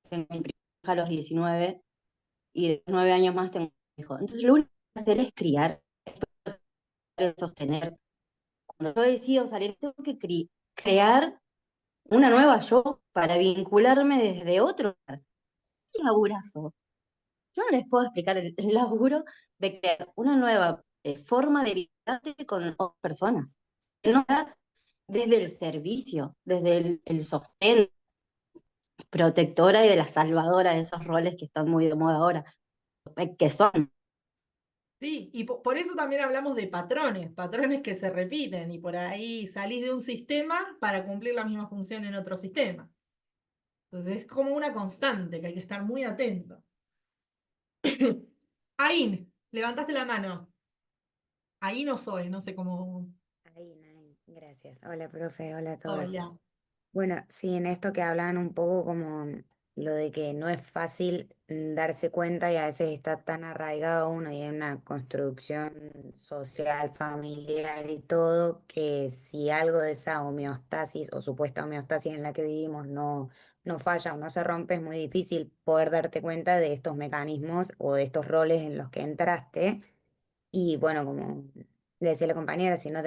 tengo mi primera hija a los 19 y de 9 años más tengo un hijo. Entonces, lo único que hacer es criar, es sostener. Cuando yo decido salir, tengo que crear una nueva yo para vincularme desde otro lugar. ¿Qué laburazo? Yo no les puedo explicar el laburo de crear una nueva forma de vincularte con otras personas. No desde el servicio, desde el sostén, protectora y de la salvadora de esos roles que están muy de moda ahora, que son. Sí, y por eso también hablamos de patrones, patrones que se repiten y por ahí salís de un sistema para cumplir la misma función en otro sistema. Entonces es como una constante que hay que estar muy atento. Ain, levantaste la mano. Ahí no soy, no sé cómo. Ahí, gracias. Hola, profe, hola a todos. Hola. Bueno, sí, en esto que hablaban un poco como lo de que no es fácil darse cuenta y a veces está tan arraigado uno y en una construcción social, familiar y todo, que si algo de esa homeostasis o supuesta homeostasis en la que vivimos no falla o no se rompe, es muy difícil poder darte cuenta de estos mecanismos o de estos roles en los que entraste. Y bueno, como decía la compañera, si no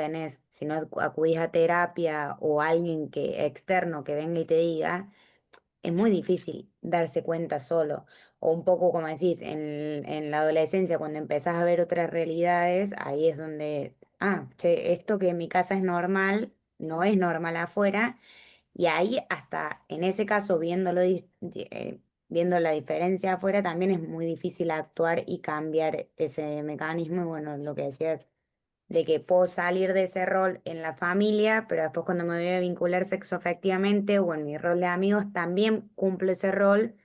acudís a terapia o alguien que externo que venga y te diga, es muy difícil darse cuenta solo. O un poco como decís, en la adolescencia, cuando empezás a ver otras realidades, ahí es donde, che, esto que en mi casa es normal, no es normal afuera. Y ahí hasta en ese caso, viendo la diferencia afuera, también es muy difícil actuar y cambiar ese mecanismo. Y bueno, lo que decía, de que puedo salir de ese rol en la familia, pero después cuando me voy a vincular sexoafectivamente o en mi rol de amigos, también cumplo ese rol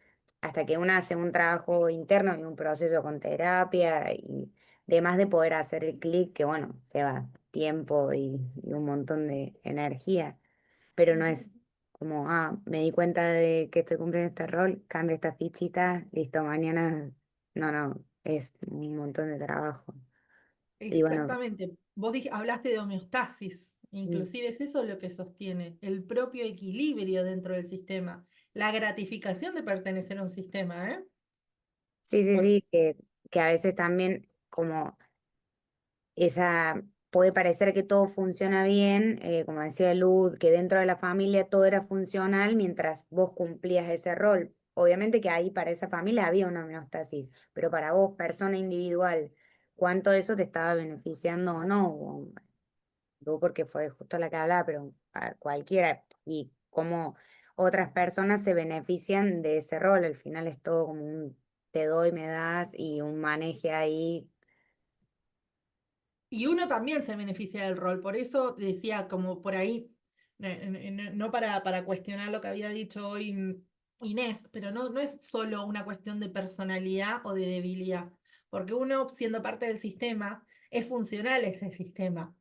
hasta que uno hace un trabajo interno y un proceso con terapia y demás de poder hacer el clic, que bueno, lleva tiempo y un montón de energía, pero no es como, me di cuenta de que estoy cumpliendo este rol, cambio esta fichita, listo, mañana, no, es un montón de trabajo. Y bueno, Exactamente. Vos hablaste de homeostasis, mm, inclusive es eso lo que sostiene el propio equilibrio dentro del sistema, la gratificación de pertenecer a un sistema, ¿eh? Por- sí, que a veces también como puede parecer que todo funciona bien, como decía Luz, que dentro de la familia todo era funcional mientras vos cumplías ese rol. Obviamente que ahí para esa familia había una homeostasis, pero para vos, persona individual, cuánto de eso te estaba beneficiando o no, tú porque fue justo la que hablaba, pero a cualquiera, y cómo otras personas se benefician de ese rol. Al final es todo como un te doy, me das y un maneje ahí. Y uno también se beneficia del rol, por eso decía como por ahí, no para cuestionar lo que había dicho hoy Inés, pero no es solo una cuestión de personalidad o de debilidad, porque uno siendo parte del sistema es funcional a ese sistema.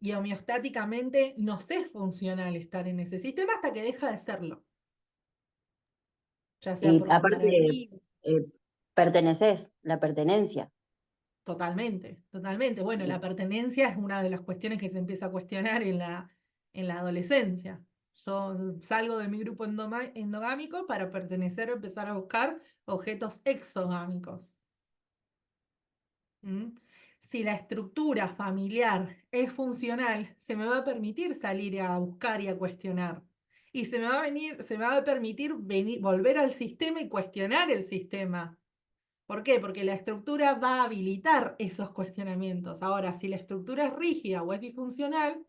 Y homeostáticamente nos es funcional estar en ese sistema hasta que deja de serlo, ya sea Y por aparte, comparativo. perteneces, la pertenencia. Totalmente, totalmente. Bueno, la pertenencia es una de las cuestiones que se empieza a cuestionar en la adolescencia. Yo salgo de mi grupo endogámico para pertenecer o empezar a buscar objetos exogámicos. ¿Mm? Si la estructura familiar es funcional, se me va a permitir salir a buscar y a cuestionar. Y se me va a permitir volver al sistema y cuestionar el sistema. ¿Por qué? Porque la estructura va a habilitar esos cuestionamientos. Ahora, si la estructura es rígida o es disfuncional,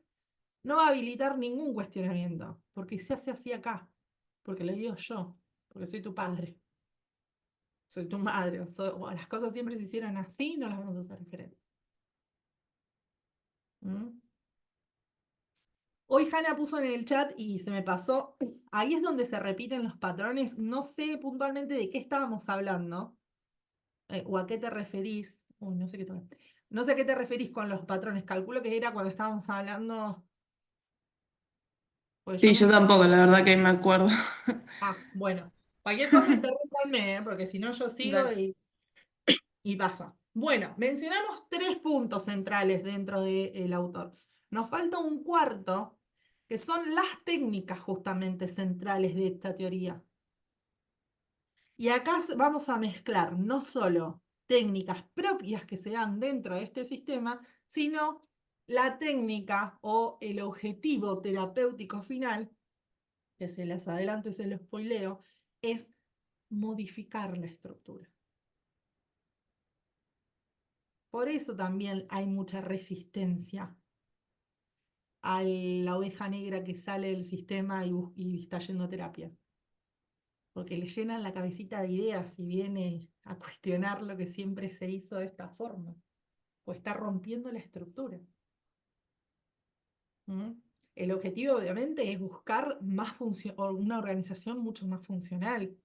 no va a habilitar ningún cuestionamiento, porque se hace así acá, porque lo digo yo, porque soy tu padre, soy tu madre, o las cosas siempre se hicieron así, no las vamos a hacer diferentes. ¿Mm? Hoy Hanna puso en el chat y se me pasó, ahí es donde se repiten los patrones, no sé puntualmente de qué estábamos hablando, o a qué te referís. Uy, no sé qué no sé a qué te referís con los patrones. Calculo que era cuando estábamos hablando. Pues yo Sí, yo mencioné. tampoco, la verdad que me acuerdo. Ah, bueno. Cualquier cosa interrúmpanme, porque si no yo sigo Dale. y pasa. Bueno, mencionamos 3 puntos centrales dentro del autor. Nos falta un cuarto, que son las técnicas justamente centrales de esta teoría. Y acá vamos a mezclar no solo técnicas propias que se dan dentro de este sistema, sino la técnica o el objetivo terapéutico final, que se las adelanto y se los spoileo, es modificar la estructura. Por eso también hay mucha resistencia a la oveja negra que sale del sistema y está yendo a terapia. Porque le llenan la cabecita de ideas y viene a cuestionar lo que siempre se hizo de esta forma, o está rompiendo la estructura. ¿Mm? El objetivo, obviamente, es buscar una organización mucho más funcional,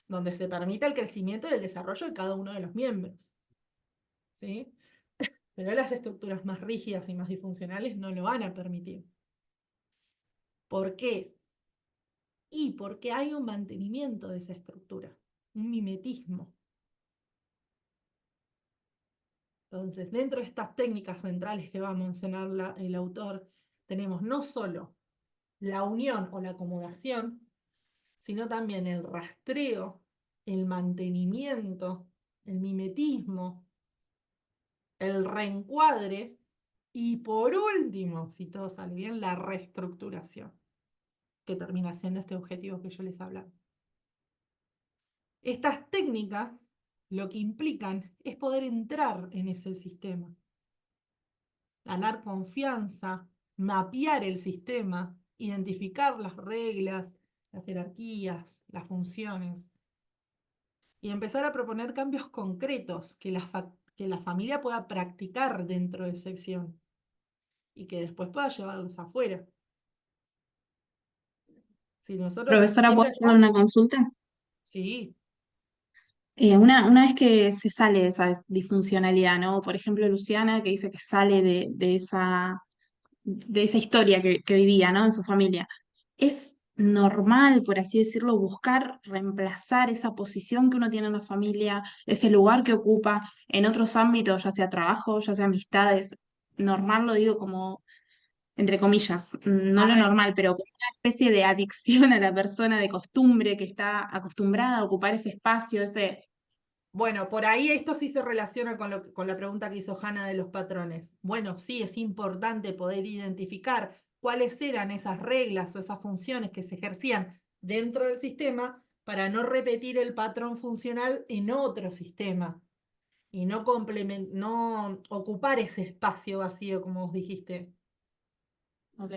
donde se permita el crecimiento y el desarrollo de cada uno de los miembros. ¿Sí? Pero las estructuras más rígidas y más disfuncionales no lo van a permitir. ¿Por qué? Y porque hay un mantenimiento de esa estructura, un mimetismo. Entonces, dentro de estas técnicas centrales que va a mencionar el autor, tenemos no solo la unión o la acomodación, sino también el rastreo, el mantenimiento, el mimetismo, el reencuadre y por último, si todo sale bien, la reestructuración, que termina siendo este objetivo que yo les hablaba. Estas técnicas lo que implican es poder entrar en ese sistema, ganar confianza, mapear el sistema, identificar las reglas, las jerarquías, las funciones, y empezar a proponer cambios concretos que la familia pueda practicar dentro de sección y que después pueda llevarlos afuera. Si nosotros Profesora, ¿puedo siempre... hacerle una consulta? Sí, Una vez que se sale de esa disfuncionalidad, ¿no? Por ejemplo, Luciana, que dice que sale de esa historia que vivía, ¿no? En su familia. ¿Es normal, por así decirlo, buscar reemplazar esa posición que uno tiene en la familia, ese lugar que ocupa en otros ámbitos, ya sea trabajo, ya sea amistades? Normal lo digo como entre comillas, no a lo ver. normal, pero como una especie de adicción a la persona de costumbre que está acostumbrada a ocupar ese espacio, ese... Bueno, por ahí esto sí se relaciona con la pregunta que hizo Hanna de los patrones. Bueno, sí, es importante poder identificar cuáles eran esas reglas o esas funciones que se ejercían dentro del sistema para no repetir el patrón funcional en otro sistema. y no ocupar ese espacio vacío, como vos dijiste. Ok.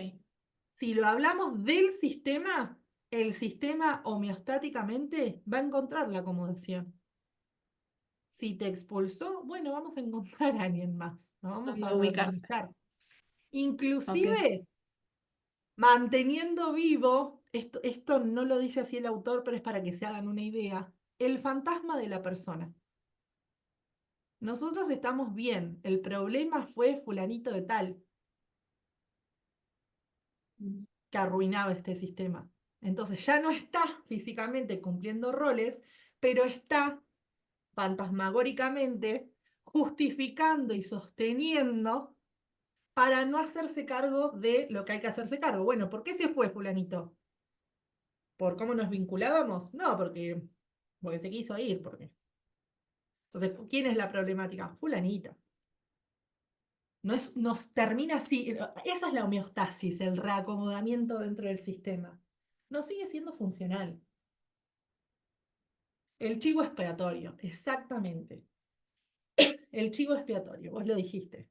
Si lo hablamos del sistema, el sistema homeostáticamente va a encontrar la acomodación. Si te expulsó, bueno, vamos a encontrar a alguien más, nos vamos a Donde ubicarse. reorganizar. Ok. Inclusive manteniendo vivo, esto no lo dice así el autor, pero es para que se hagan una idea, el fantasma de la persona. Nosotros estamos bien, el problema fue fulanito de tal que arruinaba este sistema. Entonces ya no está físicamente cumpliendo roles, pero está fantasmagóricamente justificando y sosteniendo para no hacerse cargo de lo que hay que hacerse cargo. Bueno, ¿por qué se fue fulanito? ¿Por cómo nos vinculábamos? No, porque se quiso ir. Entonces, ¿quién es la problemática? Fulanita. Nos termina así. Esa es la homeostasis, el reacomodamiento dentro del sistema. No sigue siendo funcional. El chivo expiatorio, exactamente. El chivo expiatorio, vos lo dijiste.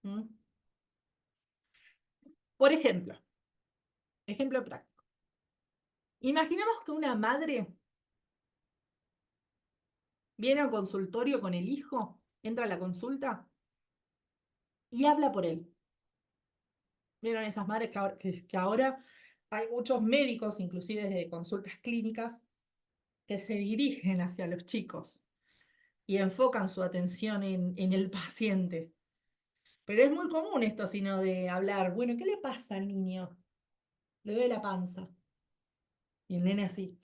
¿Mm? Por ejemplo práctico. Imaginemos que una madre viene al consultorio con el hijo, entra a la consulta y habla por él. ¿Vieron esas madres que ahora hay muchos médicos, inclusive de consultas clínicas, que se dirigen hacia los chicos y enfocan su atención en el paciente? Pero es muy común esto, sino de hablar, bueno, ¿qué le pasa al niño? Le duele la panza. Y el nene así.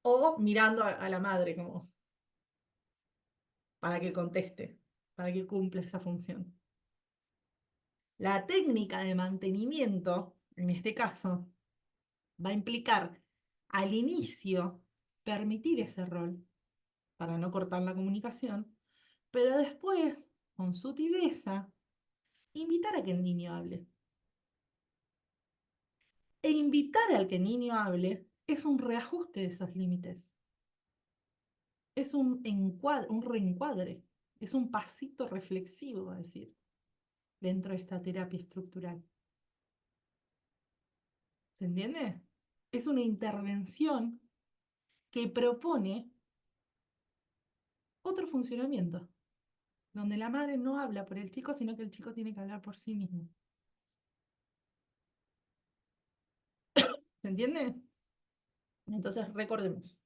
O mirando a la madre como para que conteste, para que cumpla esa función. La técnica de mantenimiento, en este caso, va a implicar al inicio permitir ese rol para no cortar la comunicación, pero después, con sutileza, invitar a que el niño hable. E invitar al que el niño hable es un reajuste de esos límites. Es un reencuadre, es un pasito reflexivo, a decir, dentro de esta terapia estructural. ¿Se entiende? Es una intervención que propone otro funcionamiento, donde la madre no habla por el chico, sino que el chico tiene que hablar por sí mismo. ¿Se entiende? Entonces, recordemos,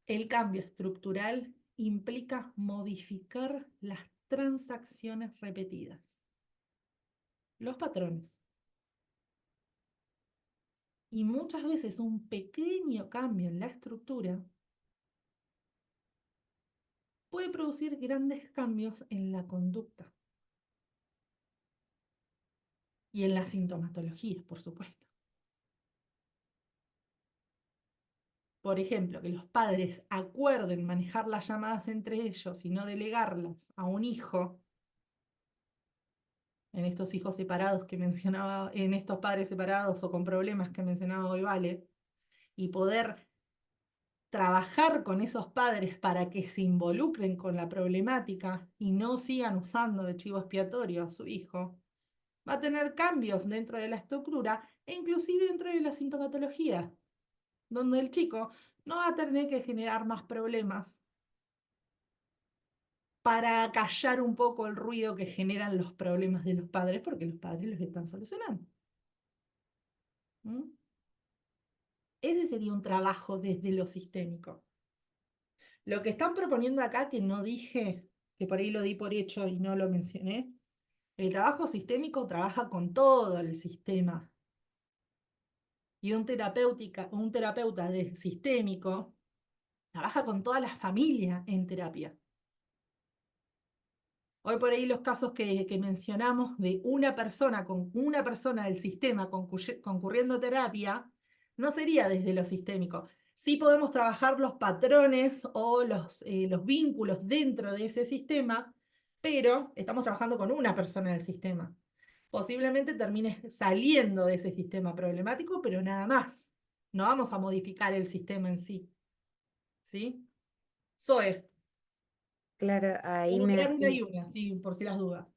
el cambio estructural implica modificar las transacciones repetidas, los patrones. Y muchas veces un pequeño cambio en la estructura puede producir grandes cambios en la conducta y en las sintomatologías, por supuesto. Por ejemplo, que los padres acuerden manejar las llamadas entre ellos y no delegarlas a un hijo, en estos hijos separados que mencionaba, en estos padres separados o con problemas que mencionaba hoy Vale, y poder trabajar con esos padres para que se involucren con la problemática y no sigan usando de chivo expiatorio a su hijo, va a tener cambios dentro de la estructura e inclusive dentro de la sintomatología, donde el chico no va a tener que generar más problemas para callar un poco el ruido que generan los problemas de los padres, porque los padres los están solucionando. ¿Mm? Ese sería un trabajo desde lo sistémico. Lo que están proponiendo acá, que no dije, que por ahí lo di por hecho y no lo mencioné, el trabajo sistémico trabaja con todo el sistema. Y un terapeuta sistémico trabaja con toda la familia en terapia. Hoy por ahí los casos que mencionamos de una persona con una persona del sistema concurriendo a terapia, no sería desde lo sistémico. Sí podemos trabajar los patrones o los vínculos dentro de ese sistema, pero estamos trabajando con una persona del sistema. Posiblemente termines saliendo de ese sistema problemático, pero nada más. No vamos a modificar el sistema en sí. ¿Sí? Zoe, Claro, ahí puedo me tirar una hacía, y una, sí, por si las dudas.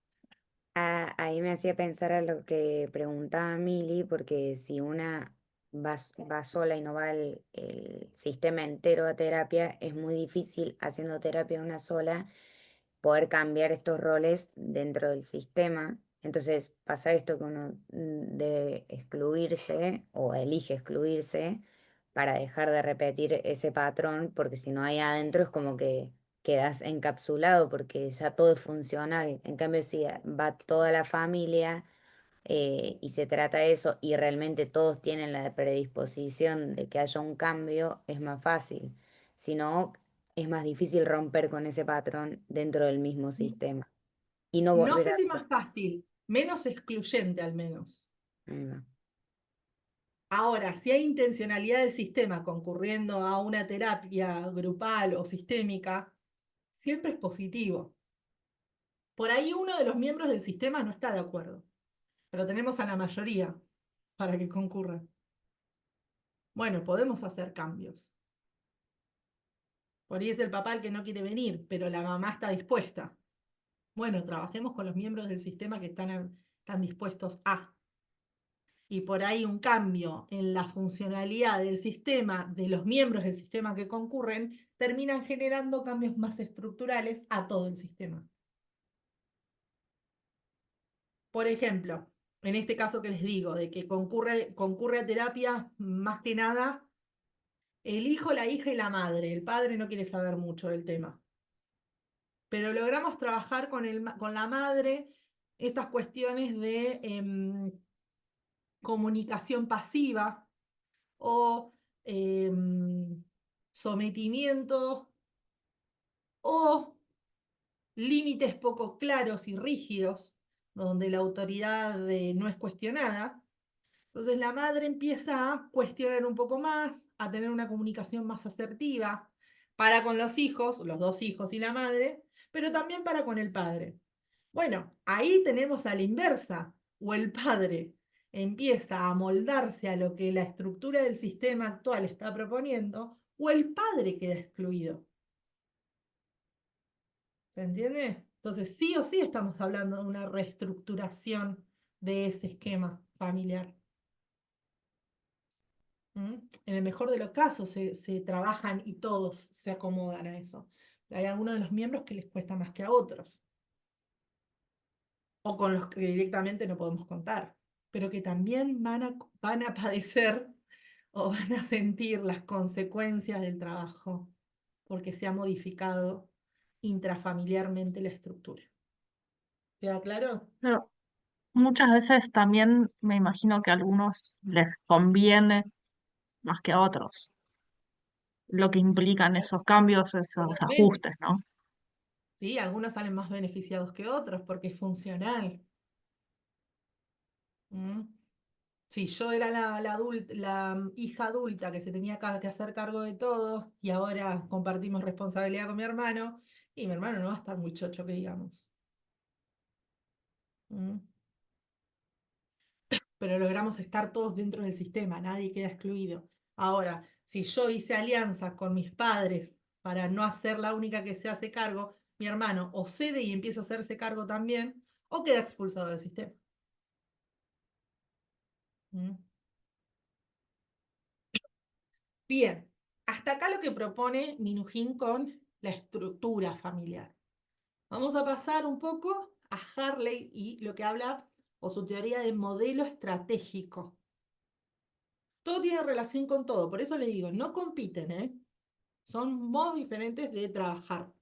ahí me hacía pensar a lo que preguntaba Mili, porque si una va sola y no va el sistema entero a terapia, es muy difícil haciendo terapia una sola poder cambiar estos roles dentro del sistema. Entonces pasa esto que uno debe excluirse o elige excluirse para dejar de repetir ese patrón, porque si no, ahí adentro es como que quedas encapsulado porque ya todo es funcional. En cambio, si va toda la familia y se trata de eso y realmente todos tienen la predisposición de que haya un cambio, es más fácil. Si no, es más difícil romper con ese patrón dentro del mismo sistema y no No volver sé a... si más fácil, menos excluyente al menos. Ahí va. Ahora, si hay intencionalidad del sistema concurriendo a una terapia grupal o sistémica, siempre es positivo. Por ahí uno de los miembros del sistema no está de acuerdo, pero tenemos a la mayoría para que concurra. Bueno, podemos hacer cambios. Por ahí es el papá el que no quiere venir, pero la mamá está dispuesta. Bueno, trabajemos con los miembros del sistema que están dispuestos a. Y por ahí un cambio en la funcionalidad del sistema, de los miembros del sistema que concurren, terminan generando cambios más estructurales a todo el sistema. Por ejemplo, en este caso que les digo, de que concurre a terapia más que nada el hijo, la hija y la madre. El padre no quiere saber mucho del tema. Pero logramos trabajar con la madre estas cuestiones de comunicación pasiva o sometimiento o límites poco claros y rígidos, donde la autoridad no es cuestionada. Entonces la madre empieza a cuestionar un poco más, a tener una comunicación más asertiva para con los hijos, los dos hijos y la madre, pero también para con el padre. Bueno, ahí tenemos a la inversa, o el padre empieza a moldarse a lo que la estructura del sistema actual está proponiendo, o el padre queda excluido. ¿Se entiende? Entonces, sí o sí estamos hablando de una reestructuración de ese esquema familiar. ¿Mm? En el mejor de los casos se trabajan y todos se acomodan a eso. Hay algunos de los miembros que les cuesta más que a otros, o con los que directamente no podemos contar, pero que también van a padecer o van a sentir las consecuencias del trabajo, porque se ha modificado intrafamiliarmente la estructura. ¿Queda claro? Pero muchas veces también me imagino que a algunos les conviene más que a otros, lo que implican esos cambios, esos Seguramente. ajustes, ¿no? Sí, algunos salen más beneficiados que otros porque es funcional. ¿Mm? Si yo era la hija adulta que se tenía que hacer cargo de todo y ahora compartimos responsabilidad con mi hermano, y mi hermano no va a estar muy chocho, que digamos. ¿Mm? Pero logramos estar todos dentro del sistema, nadie queda excluido. Ahora, si yo hice alianza con mis padres para no ser la única que se hace cargo, mi hermano o cede y empieza a hacerse cargo también, o queda expulsado del sistema. ¿Mm? Bien, hasta acá lo que propone Minujín con la estructura familiar. Vamos a pasar un poco a Harley y lo que habla, o su teoría de modelo estratégico. Todo tiene relación con todo, por eso le digo, no compiten, ¿eh? Son modos diferentes de trabajar.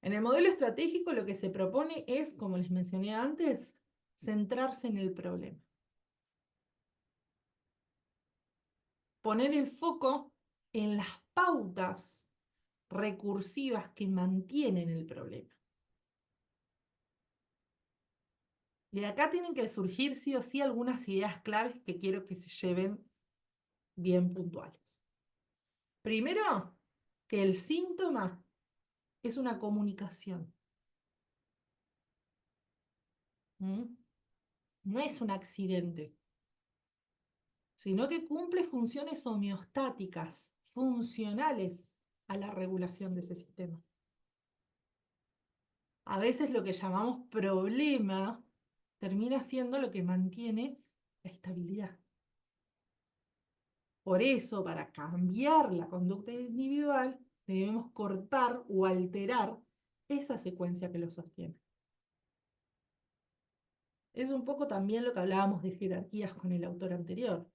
En el modelo estratégico lo que se propone es, como les mencioné antes, centrarse en el problema. Poner el foco en las pautas recursivas que mantienen el problema. Y de acá tienen que surgir sí o sí algunas ideas claves que quiero que se lleven bien puntuales. Primero, que el síntoma es una comunicación. ¿Mm? No es un accidente, sino que cumple funciones homeostáticas, funcionales, a la regulación de ese sistema. A veces lo que llamamos problema termina siendo lo que mantiene la estabilidad. Por eso, para cambiar la conducta individual, debemos cortar o alterar esa secuencia que lo sostiene. Es un poco también lo que hablábamos de jerarquías con el autor anterior,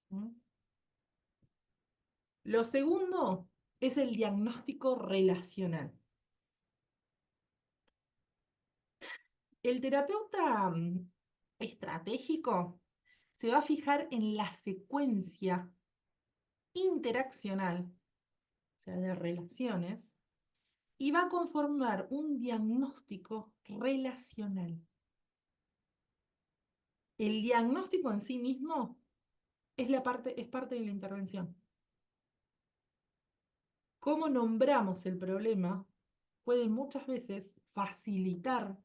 ¿no? Lo segundo es el diagnóstico relacional. El terapeuta estratégico se va a fijar en la secuencia interaccional, o sea, de relaciones, y va a conformar un diagnóstico relacional. El diagnóstico en sí mismo es parte de la intervención. Cómo nombramos el problema puede muchas veces facilitar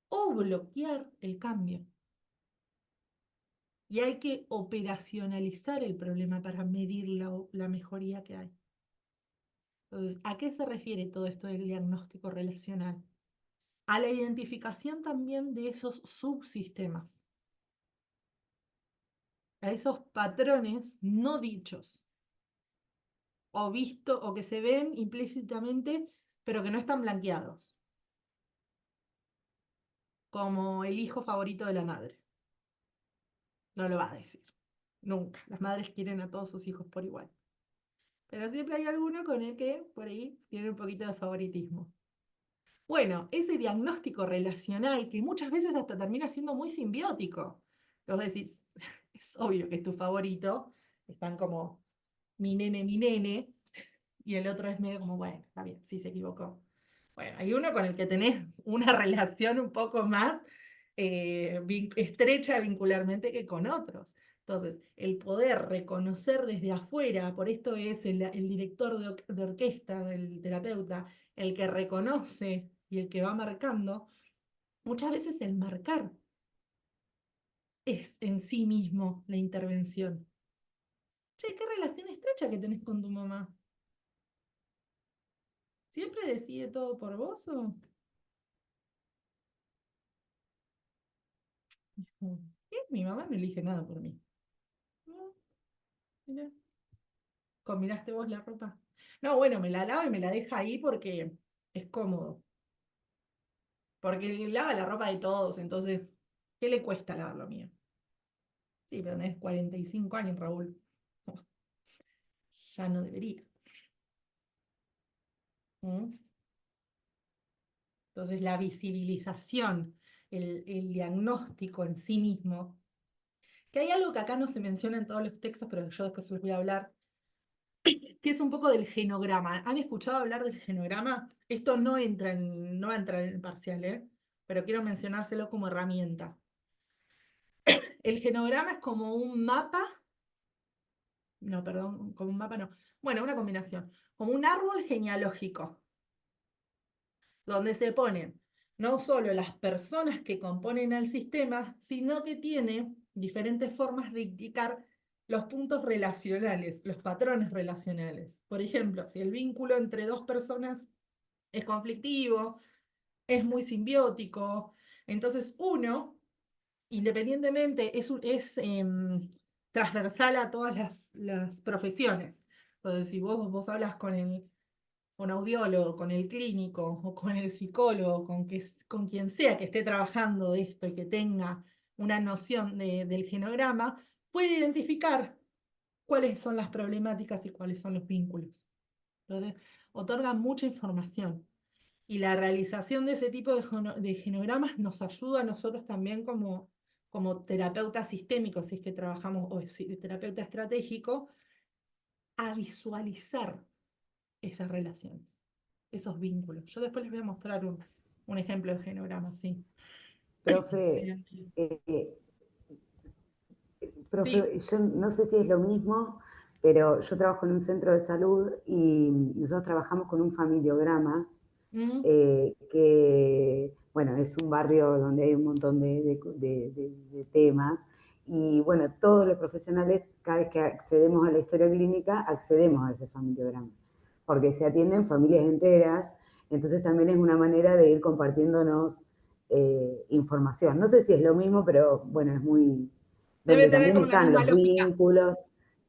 o bloquear el cambio. Y hay que operacionalizar el problema para medir la mejoría que hay. Entonces, ¿a qué se refiere todo esto del diagnóstico relacional? A la identificación también de esos subsistemas, a esos patrones no dichos, o visto, o que se ven implícitamente, pero que no están blanqueados, como el hijo favorito de la madre. No lo va a decir, nunca. Las madres quieren a todos sus hijos por igual. Pero siempre hay alguno con el que por ahí tiene un poquito de favoritismo. Bueno, ese diagnóstico relacional que muchas veces hasta termina siendo muy simbiótico. Vos decís, es obvio que es tu favorito, están como mi nene, y el otro es medio como, bueno, está bien, sí se equivocó. Bueno, hay uno con el que tenés una relación un poco más estrecha vincularmente que con otros. Entonces, el poder reconocer desde afuera, por esto es el director de orquesta del terapeuta, el que reconoce y el que va marcando, muchas veces el marcar es en sí mismo la intervención. Che, qué relación estrecha que tenés con tu mamá. ¿Siempre decide todo por vos o? ¿Qué? Mi mamá no elige nada por mí. No, mirá. ¿Combinaste vos la ropa? No, bueno, me la lava y me la deja ahí porque es cómodo. Porque lava la ropa de todos, entonces, ¿qué le cuesta lavar lo mío? Sí, pero tenés 45 años, Raúl. Ya no debería. ¿Mm? Entonces, la visibilización, el diagnóstico en sí mismo, que hay algo que acá no se menciona en todos los textos, pero yo después se los voy a hablar, que es un poco del genograma. ¿Han escuchado hablar del genograma? Esto no va a entrar en el parcial, ¿eh? Pero quiero mencionárselo como herramienta. El genograma es como un mapa, no, perdón, como un mapa no, bueno, una combinación, como un árbol genealógico, donde se ponen no solo las personas que componen el sistema, sino que tiene diferentes formas de indicar los puntos relacionales, los patrones relacionales. Por ejemplo, si el vínculo entre dos personas es conflictivo, es muy simbiótico, entonces uno, independientemente, es transversal a todas las profesiones. Entonces, si vos hablas con audiólogo, con el clínico o con el psicólogo, con quien sea que esté trabajando de esto y que tenga una noción del genograma, puede identificar cuáles son las problemáticas y cuáles son los vínculos. Entonces, otorga mucha información. Y la realización de ese tipo de genogramas nos ayuda a nosotros también como terapeuta sistémico, si es que trabajamos, o terapeuta estratégico, a visualizar esas relaciones, esos vínculos. Yo después les voy a mostrar un ejemplo de genograma, sí. Profe, Sí. profe, yo no sé si es lo mismo, pero yo trabajo en un centro de salud y nosotros trabajamos con un familiograma que, bueno, es un barrio donde hay un montón de temas y, bueno, todos los profesionales, cada vez que accedemos a la historia clínica, accedemos a ese familiograma. porque se atienden familias enteras, entonces también es una manera de ir compartiéndonos información. No sé si es lo mismo, pero bueno, es muy, Debe donde tener también como la están misma los lógica. vínculos,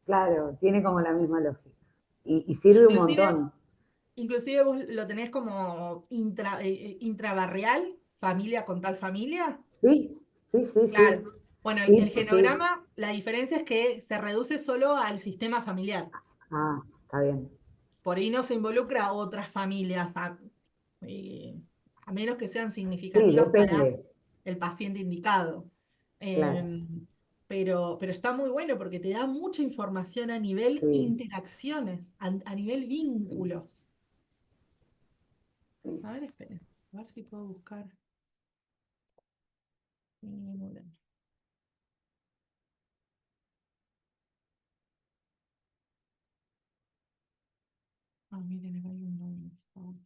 claro, tiene como la misma lógica. Y sirve un Inclusive, montón. inclusive vos lo tenés como intrabarrial, familia con tal familia. Sí, sí, sí, sí. Claro. Bueno, el Sí, sí. genograma, la diferencia es que se reduce solo al sistema familiar. Ah, está bien. Por ahí no se involucra a otras familias, a menos que sean Sí, significativas para depende, el paciente indicado. claro. Em, pero está muy bueno porque te da mucha información a nivel Sí, interacciones, a nivel vínculos. sí. A ver, esperen, a ver si puedo buscar. Muy bien. Ah, miren, acá hay un nombre. Está bueno.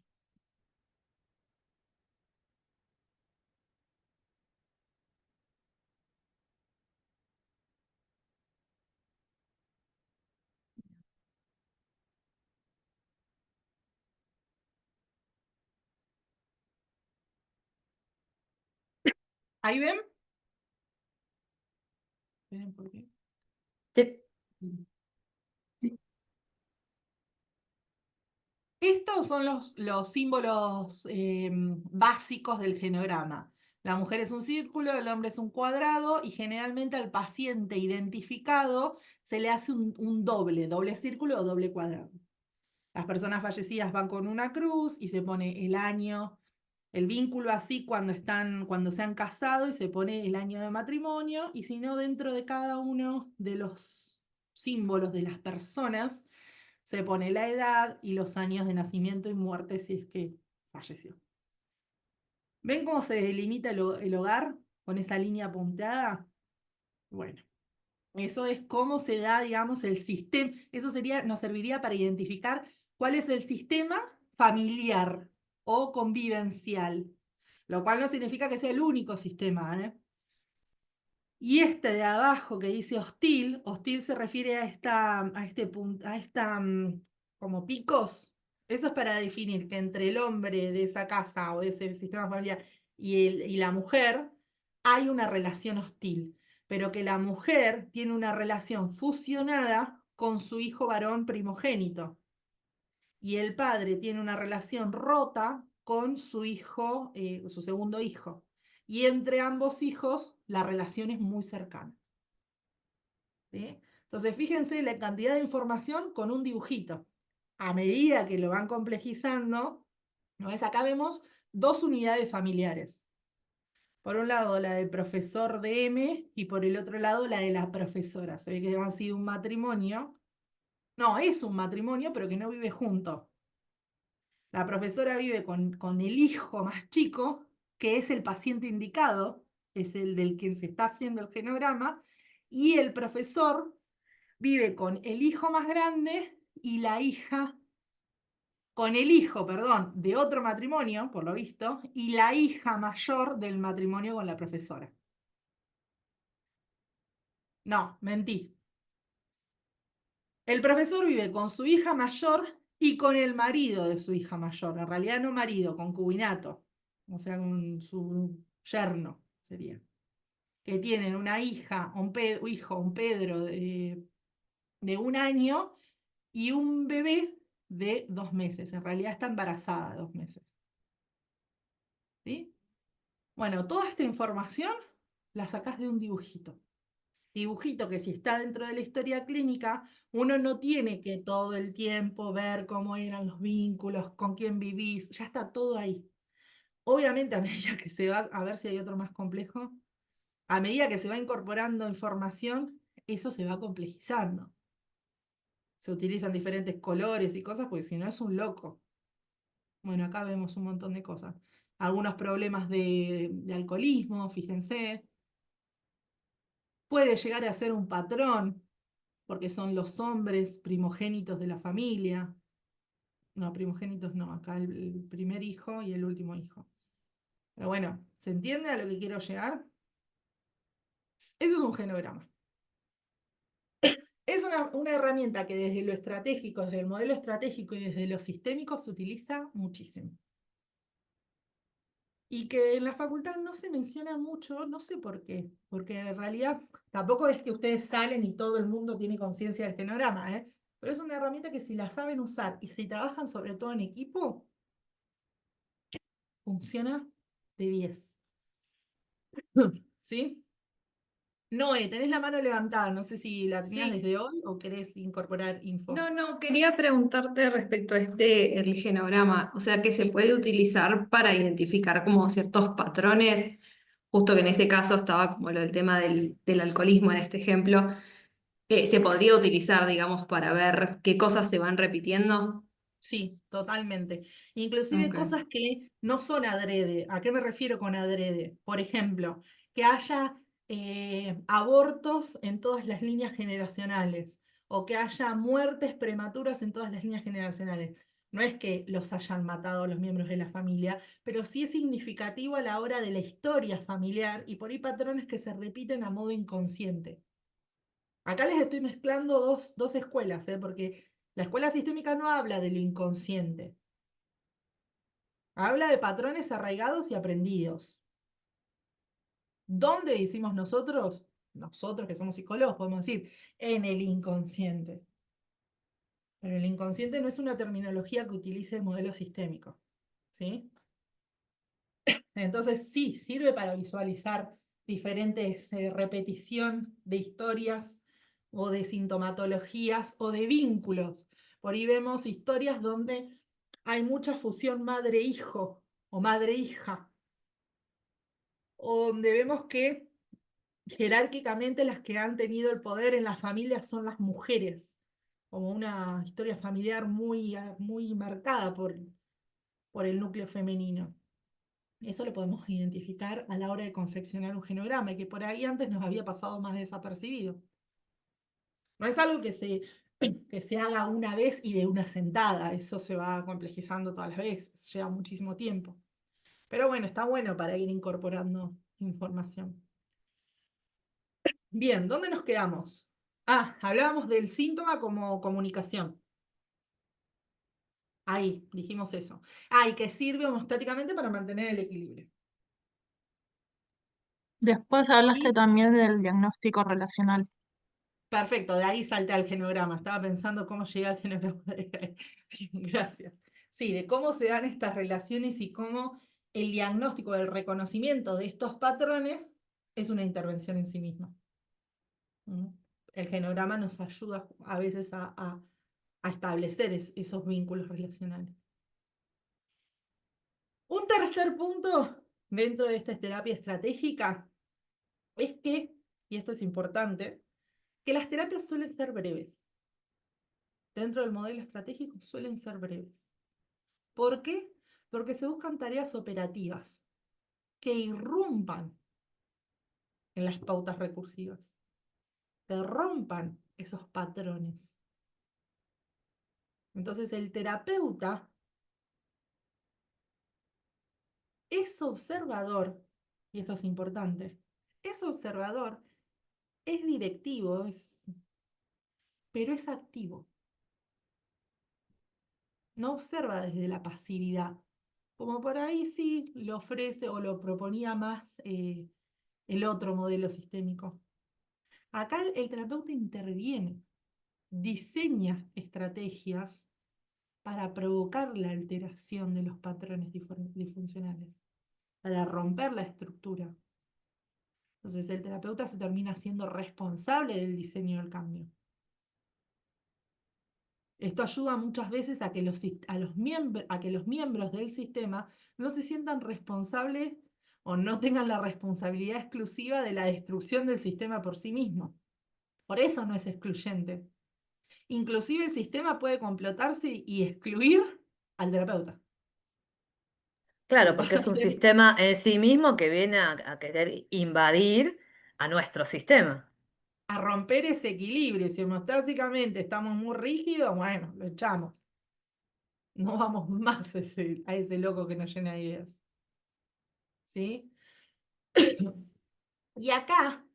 ¿Ahí ven? ¿Ven por qué? Sí. Estos son los símbolos básicos del genograma. La mujer es un círculo, el hombre es un cuadrado y generalmente al paciente identificado se le hace un doble círculo o doble cuadrado. Las personas fallecidas van con una cruz y se pone el año, el vínculo así cuando se han casado y se pone el año de matrimonio y si no dentro de cada uno de los símbolos de las personas se pone la edad y los años de nacimiento y muerte si es que falleció. ¿Ven cómo se delimita el hogar con esa línea punteada? Bueno, eso es cómo se da, digamos, el sistema. Eso nos serviría para identificar cuál es el sistema familiar o convivencial, lo cual no significa que sea el único sistema, ¿eh? Y este de abajo que dice hostil, hostil se refiere a esta como picos. Eso es para definir que entre el hombre de esa casa o de ese sistema familiar y la mujer hay una relación hostil, pero que la mujer tiene una relación fusionada con su hijo varón primogénito y el padre tiene una relación rota con su hijo, su segundo hijo. Y entre ambos hijos la relación es muy cercana. ¿Sí? Entonces, fíjense la cantidad de información con un dibujito. A medida que lo van complejizando, ¿no ves? Acá vemos dos unidades familiares. Por un lado la del profesor de M y por el otro lado la de la profesora. Se ve que han sido un matrimonio. No, es un matrimonio, pero que no vive junto. La profesora vive con el hijo más chico, que es el paciente indicado, es el del que se está haciendo el genograma, y el profesor vive con el hijo más grande y la hija, con el hijo, perdón, de otro matrimonio, por lo visto, y la hija mayor del matrimonio con la profesora. No, mentí. El profesor vive con su hija mayor y con el marido de su hija mayor. En realidad no marido, concubinato. O sea, con su yerno sería. Que tienen una hija, hijo, un Pedro de 1 año y un bebé de 2 meses. En realidad está embarazada de 2 meses. ¿Sí? Bueno, toda esta información la sacás de un dibujito. Dibujito que si está dentro de la historia clínica, uno no tiene que todo el tiempo ver cómo eran los vínculos, con quién vivís, ya está todo ahí. Obviamente, a medida que se va, a ver si hay otro más complejo, a medida que se va incorporando información, eso se va complejizando. Se utilizan diferentes colores y cosas, porque si no es un loco. Bueno, acá vemos un montón de cosas. Algunos problemas de alcoholismo, fíjense. Puede llegar a ser un patrón, porque son los hombres primogénitos de la familia. No, primogénitos no, acá el primer hijo y el último hijo. Pero bueno, ¿se entiende a lo que quiero llegar? Eso es un genograma. Es una herramienta que desde lo estratégico, desde el modelo estratégico y desde lo sistémico se utiliza muchísimo. Y que en la facultad no se menciona mucho, no sé por qué, porque en realidad tampoco es que ustedes salen y todo el mundo tiene conciencia del genograma, ¿eh? Pero es una herramienta que si la saben usar y si trabajan sobre todo en equipo, funciona de 10. ¿Sí? Noé, tenés la mano levantada, no sé si la tenías Sí. desde hoy o querés incorporar info. No, quería preguntarte respecto a el genograma, o sea, que se Sí. puede utilizar para identificar como ciertos patrones, justo que en ese caso estaba como lo del tema del alcoholismo en este ejemplo, se podría utilizar, digamos, para ver qué cosas se van repitiendo. Sí, totalmente. Inclusive Ok. cosas que no son adrede. ¿A qué me refiero con adrede? Por ejemplo, que haya abortos en todas las líneas generacionales o que haya muertes prematuras en todas las líneas generacionales. No es que los hayan matado los miembros de la familia, pero sí es significativo a la hora de la historia familiar y por ahí patrones que se repiten a modo inconsciente. Acá les estoy mezclando dos escuelas, porque la escuela sistémica no habla de lo inconsciente, habla de patrones arraigados y aprendidos. ¿Dónde decimos nosotros? Nosotros que somos psicólogos podemos decir en el inconsciente. Pero el inconsciente no es una terminología que utilice el modelo sistémico. ¿Sí? Entonces sí, sirve para visualizar diferentes repetición de historias o de sintomatologías o de vínculos. Por ahí vemos historias donde hay mucha fusión madre-hijo o madre-hija, o donde vemos que jerárquicamente las que han tenido el poder en las familias son las mujeres, como una historia familiar muy marcada por el núcleo femenino. Eso lo podemos identificar a la hora de confeccionar un genograma, y que por ahí antes nos había pasado más desapercibido. No es algo que se haga una vez y de una sentada, eso se va complejizando todas las veces, lleva muchísimo tiempo. Pero bueno, está bueno para ir incorporando información. Bien, ¿dónde nos quedamos? Hablábamos del síntoma como comunicación. Ahí, dijimos eso. Y que sirve homostáticamente para mantener el equilibrio. Después hablaste Y también del diagnóstico relacional. perfecto, de ahí salté al genograma. Estaba pensando cómo llegué al genograma. Bien, gracias. Sí, de cómo se dan estas relaciones y cómo el diagnóstico, el reconocimiento de estos patrones es una intervención en sí misma. ¿Mm? El genograma nos ayuda a veces a establecer esos vínculos relacionales. Un tercer punto dentro de esta terapia estratégica es que, y esto es importante, que las terapias suelen ser breves. Dentro del modelo estratégico suelen ser breves. ¿Por qué? Porque se buscan tareas operativas que irrumpan en las pautas recursivas, que rompan esos patrones. Entonces el terapeuta es observador, y esto es importante, es observador, es directivo, pero es activo. No observa desde la pasividad, como por ahí sí lo ofrece o lo proponía más el otro modelo sistémico. Acá el terapeuta interviene, diseña estrategias para provocar la alteración de los patrones disfuncionales, para romper la estructura. Entonces el terapeuta se termina siendo responsable del diseño del cambio. Esto ayuda muchas veces a que los miembros del sistema no se sientan responsables o no tengan la responsabilidad exclusiva de la destrucción del sistema por sí mismo. Por eso no es excluyente. Inclusive el sistema puede complotarse y excluir al terapeuta. Claro, Y porque pasa a es un ser sistema en sí mismo que viene a querer invadir a nuestro sistema. a romper ese equilibrio. Si homostáticamente estamos muy rígidos, bueno, lo echamos. No vamos más a ese loco que nos llena de ideas. ¿Sí? Y acá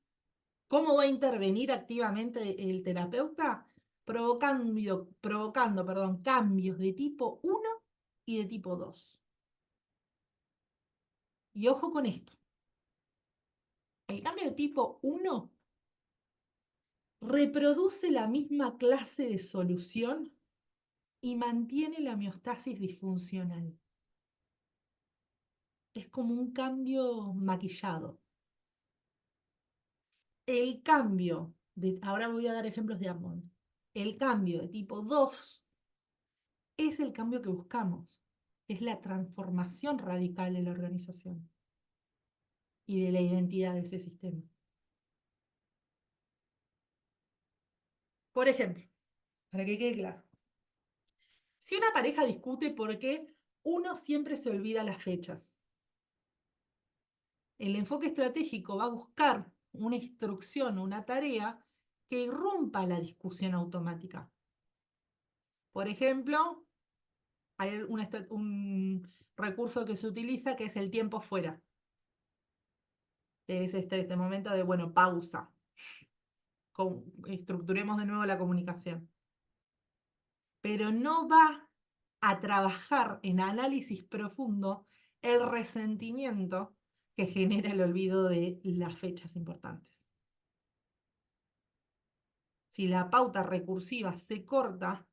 ¿Cómo va a intervenir activamente el terapeuta? Provocando, perdón, cambios de tipo 1 y de tipo 2. Y ojo con esto. El cambio de tipo 1 reproduce la misma clase de solución y mantiene la homeostasis disfuncional. Es como un cambio maquillado. El cambio ahora voy a dar ejemplos de ambos. El cambio de tipo 2 es el cambio que buscamos. Es la transformación radical de la organización y de la identidad de ese sistema. Por ejemplo, para que quede claro, si una pareja discute por qué uno siempre se olvida las fechas, el enfoque estratégico va a buscar una instrucción o una tarea que irrumpa la discusión automática. Por ejemplo, hay un recurso que se utiliza que es el tiempo fuera. Es este momento de, bueno, pausa. Estructuremos de nuevo la comunicación. Pero no va a trabajar en análisis profundo el resentimiento que genera el olvido de las fechas importantes. Si la pauta recursiva se corta,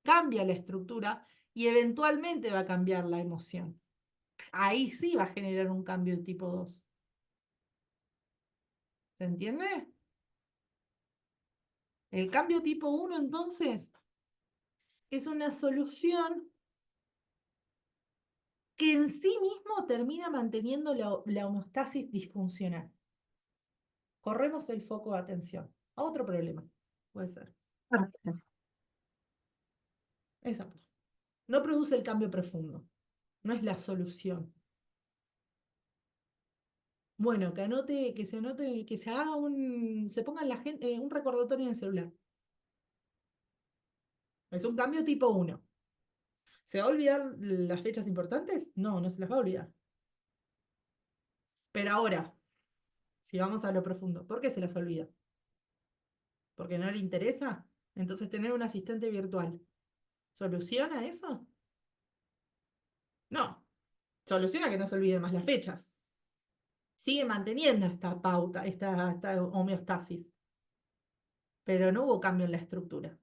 cambia la estructura y eventualmente va a cambiar la emoción. Ahí sí va a generar un cambio de tipo 2. ¿Se entiende? El cambio tipo 1, entonces, es una solución que en sí mismo termina manteniendo la homeostasis disfuncional. Corremos el foco de atención a otro problema. Puede ser. Exacto. No produce el cambio profundo. No es la solución. Bueno, que se anote, que se haga se ponga la gente, un recordatorio en el celular. Es un cambio tipo 1. ¿Se va a olvidar las fechas importantes? No, no se las va a olvidar. Pero ahora, si vamos a lo profundo, ¿por qué se las olvida? ¿Porque no le interesa? Entonces, tener un asistente virtual, ¿soluciona eso? No. Soluciona que no se olvide más las fechas. Sigue manteniendo esta pauta, esta homeostasis. Pero no hubo cambio en la estructura.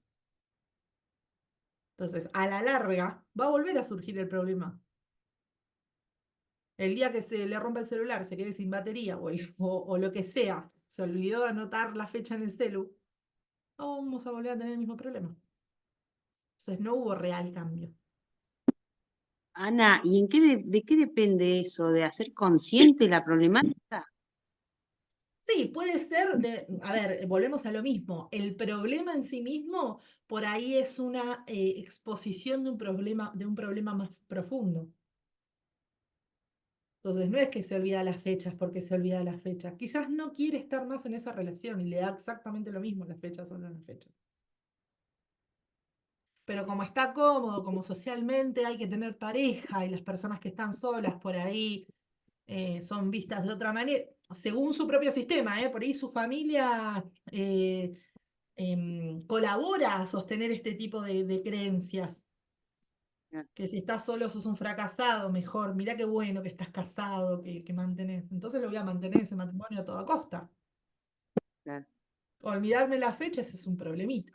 Entonces, a la larga, va a volver a surgir el problema. El día que se le rompa el celular, se quede sin batería o lo que sea, se olvidó anotar la fecha en el celu, vamos a volver a tener el mismo problema. Entonces, no hubo real cambio. Ana, ¿y en de qué depende eso? ¿De hacer consciente la problemática? Sí, puede ser a ver, volvemos a lo mismo. El problema en sí mismo, por ahí es una exposición de un problema más profundo. Entonces, no es que se olvida las fechas porque se olvida las fechas. Quizás no quiere estar más en esa relación y le da exactamente lo mismo las fechas o no las fechas. Pero como está cómodo, como socialmente hay que tener pareja y las personas que están solas por ahí son vistas de otra manera, según su propio sistema, por ahí su familia colabora a sostener este tipo de creencias. Claro, Que si estás solo sos un fracasado, mejor, mirá qué bueno que estás casado, que mantenés. Entonces lo voy a mantener ese matrimonio a toda costa. claro. Olvidarme las fechas es un problemita.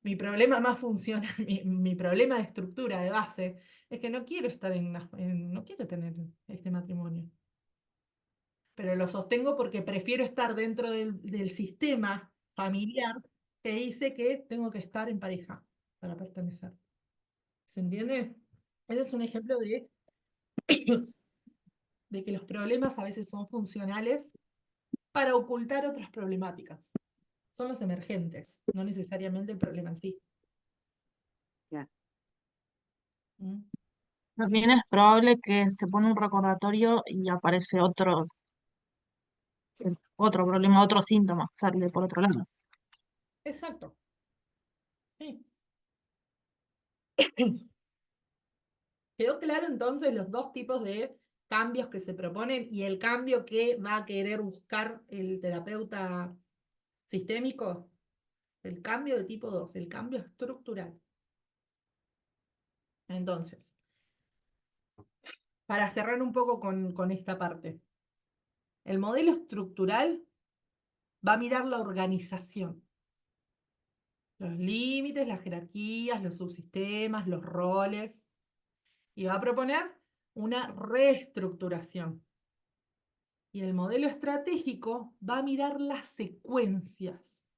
Mi problema más funcional, mi problema de estructura, de base, es que no quiero estar no quiero tener este matrimonio. Pero lo sostengo porque prefiero estar dentro del sistema familiar que dice que tengo que estar en pareja para pertenecer. ¿Se entiende? Ese es un ejemplo de que los problemas a veces son funcionales para ocultar otras problemáticas. Son los emergentes, no necesariamente el problema en sí. Claro. ¿Mm? También es probable que se pone un recordatorio y aparece otro problema, otro síntoma, sale por otro lado. Exacto. Sí. ¿Quedó claro entonces los dos tipos de cambios que se proponen y el cambio que va a querer buscar el terapeuta sistémico, el cambio de tipo 2, el cambio estructural. Entonces, para cerrar un poco con esta parte, el modelo estructural va a mirar la organización, los límites, las jerarquías, los subsistemas, los roles, y va a proponer una reestructuración. Y el modelo estratégico va a mirar las secuencias,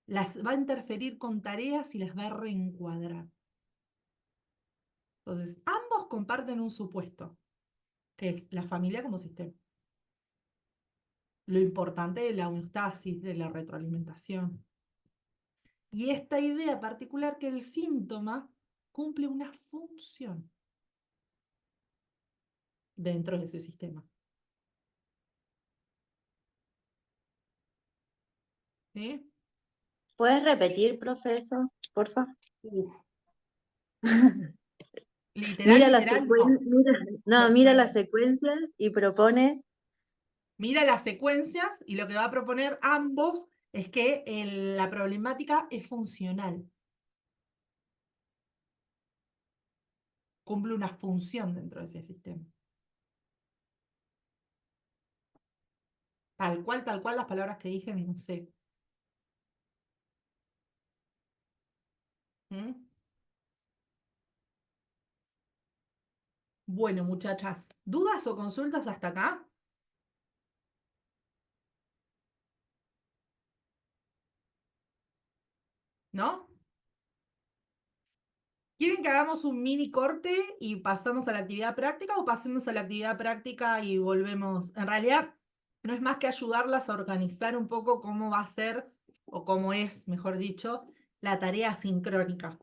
las va a interferir con tareas y las va a reencuadrar. Entonces, ambos comparten un supuesto, que es la familia como sistema. Lo importante de la homeostasis, de la retroalimentación. Y esta idea particular que el síntoma cumple una función dentro de ese sistema. ¿Sí? ¿Puedes repetir, profesor, porfa? Uf. Mira las Literal, no. mira las secuencias y propone. Mira las secuencias y lo que va a proponer ambos es que la problemática es funcional. Cumple una función dentro de ese sistema. Tal cual las palabras que dije, no sé. ¿Mm? Bueno, muchachas, ¿dudas o consultas hasta acá? ¿No? ¿Quieren que hagamos un mini corte y pasamos a la actividad práctica o pasemos a la actividad práctica y volvemos? En realidad, no es más que ayudarlas a organizar un poco cómo va a ser, o cómo es, mejor dicho, la tarea sincrónica.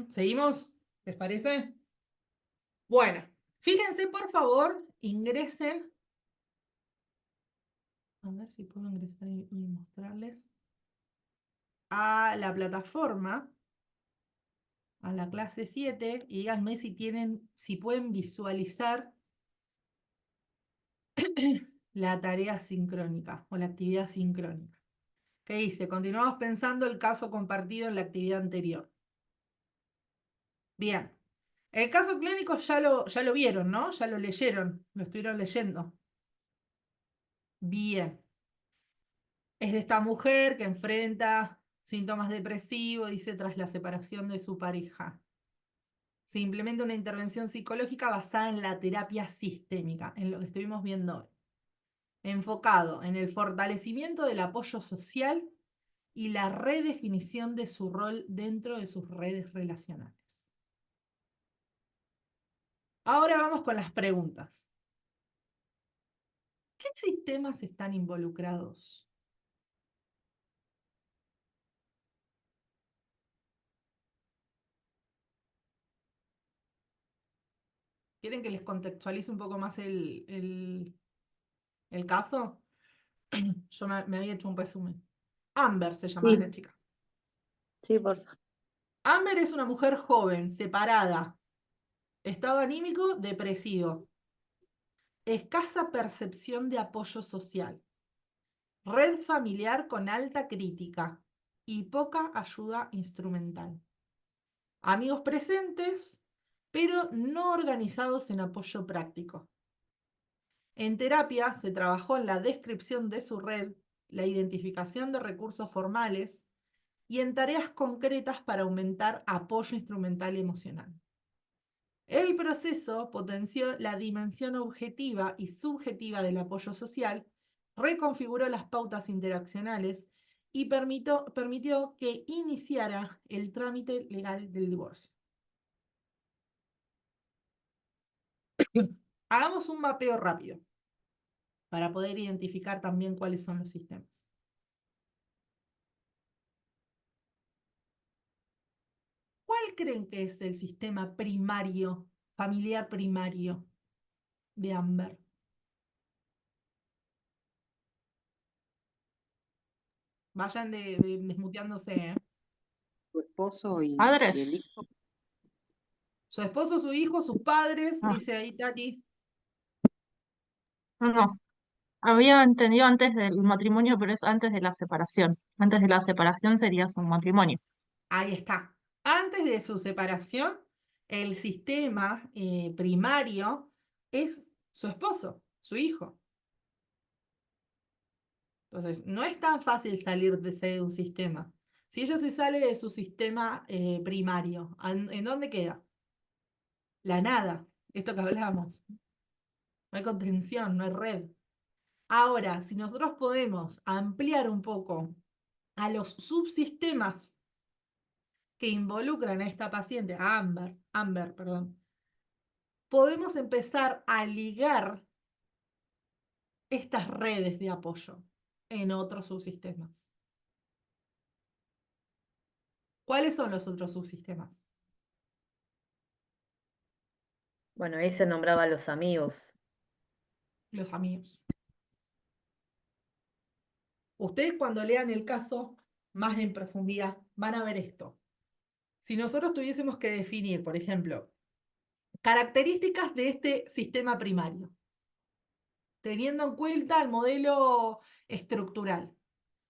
¿Seguimos? ¿Les parece? Bueno, fíjense, por favor, ingresen. A ver si puedo ingresar y mostrarles. A la plataforma, a la clase 7, y díganme si pueden visualizar la tarea sincrónica o la actividad sincrónica. ¿Qué dice? Continuamos pensando el caso compartido en la actividad anterior. Bien. El caso clínico ya lo vieron, ¿no? Ya lo leyeron, lo estuvieron leyendo. Bien. Es de esta mujer que enfrenta síntomas depresivos, dice, tras la separación de su pareja. Se implementa una intervención psicológica basada en la terapia sistémica, en lo que estuvimos viendo hoy, enfocado en el fortalecimiento del apoyo social y la redefinición de su rol dentro de sus redes relacionales. Ahora vamos con las preguntas. ¿Qué sistemas están involucrados? ¿Quieren que les contextualice un poco más el caso? Yo me había hecho un resumen. Amber se llamaba la chica. Sí, por favor. Amber es una mujer joven, separada, estado anímico depresivo, escasa percepción de apoyo social, red familiar con alta crítica y poca ayuda instrumental. Amigos presentes, pero no organizados en apoyo práctico. En terapia se trabajó en la descripción de su red, la identificación de recursos formales y en tareas concretas para aumentar apoyo instrumental y emocional. El proceso potenció la dimensión objetiva y subjetiva del apoyo social, reconfiguró las pautas interaccionales y permitió que iniciara el trámite legal del divorcio. Hagamos un mapeo rápido para poder identificar también cuáles son los sistemas. ¿Cuál creen que es el sistema primario, familiar primario de Amber? Vayan desmuteándose, ¿eh? Su esposo y Padres. el hijo. Su esposo, su hijo, sus padres, Ah, dice ahí Tati. no. Había entendido antes del matrimonio, pero es antes de la separación. Antes de la separación sería su matrimonio. Ahí está. Antes de su separación, el sistema primario es su esposo, su hijo. Entonces, no es tan fácil salir de un sistema. Si ella se sale de su sistema primario, ¿en dónde queda? La nada, esto que hablamos. No hay contención, no hay red. Ahora, si nosotros podemos ampliar un poco a los subsistemas que involucran a esta paciente, a Amber, perdón, podemos empezar a ligar estas redes de apoyo en otros subsistemas. ¿Cuáles son los otros subsistemas? Bueno, ahí se nombraba a los amigos. Los amigos. Ustedes cuando lean el caso más en profundidad van a ver esto. Si nosotros tuviésemos que definir, por ejemplo, características de este sistema primario, teniendo en cuenta el modelo estructural,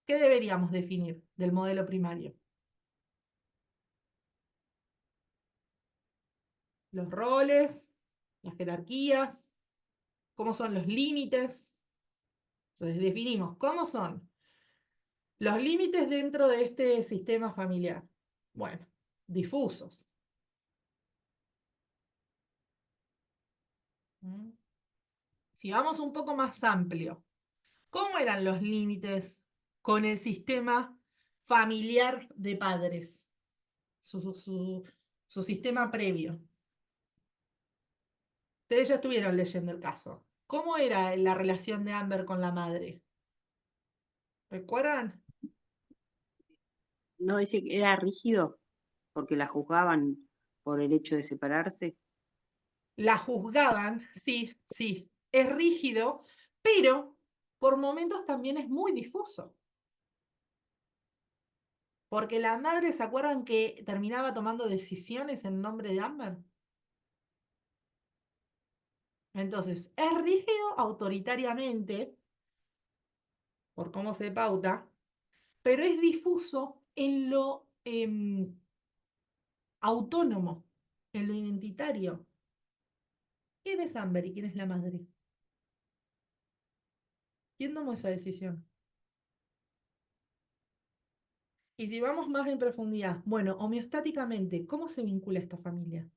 ¿qué deberíamos definir del modelo primario? Los roles, las jerarquías, cómo son los límites. Entonces definimos cómo son los límites dentro de este sistema familiar. Bueno, difusos. ¿Mm? Si vamos un poco más amplio, ¿cómo eran los límites con el sistema familiar de padres? Su sistema previo. Ustedes ya estuvieron leyendo el caso. ¿Cómo era la relación de Amber con la madre? ¿Recuerdan? No dice que era rígido porque la juzgaban por el hecho de separarse. La juzgaban, sí, sí, es rígido, pero por momentos también es muy difuso. Porque la madre, ¿se acuerdan que terminaba tomando decisiones en nombre de Amber? Entonces, es rígido autoritariamente, por cómo se pauta, pero es difuso en lo autónomo, en lo identitario. ¿Quién es Amber y quién es la madre? ¿Quién tomó esa decisión? Y si vamos más en profundidad, bueno, homeostáticamente, ¿cómo se vincula esta familia?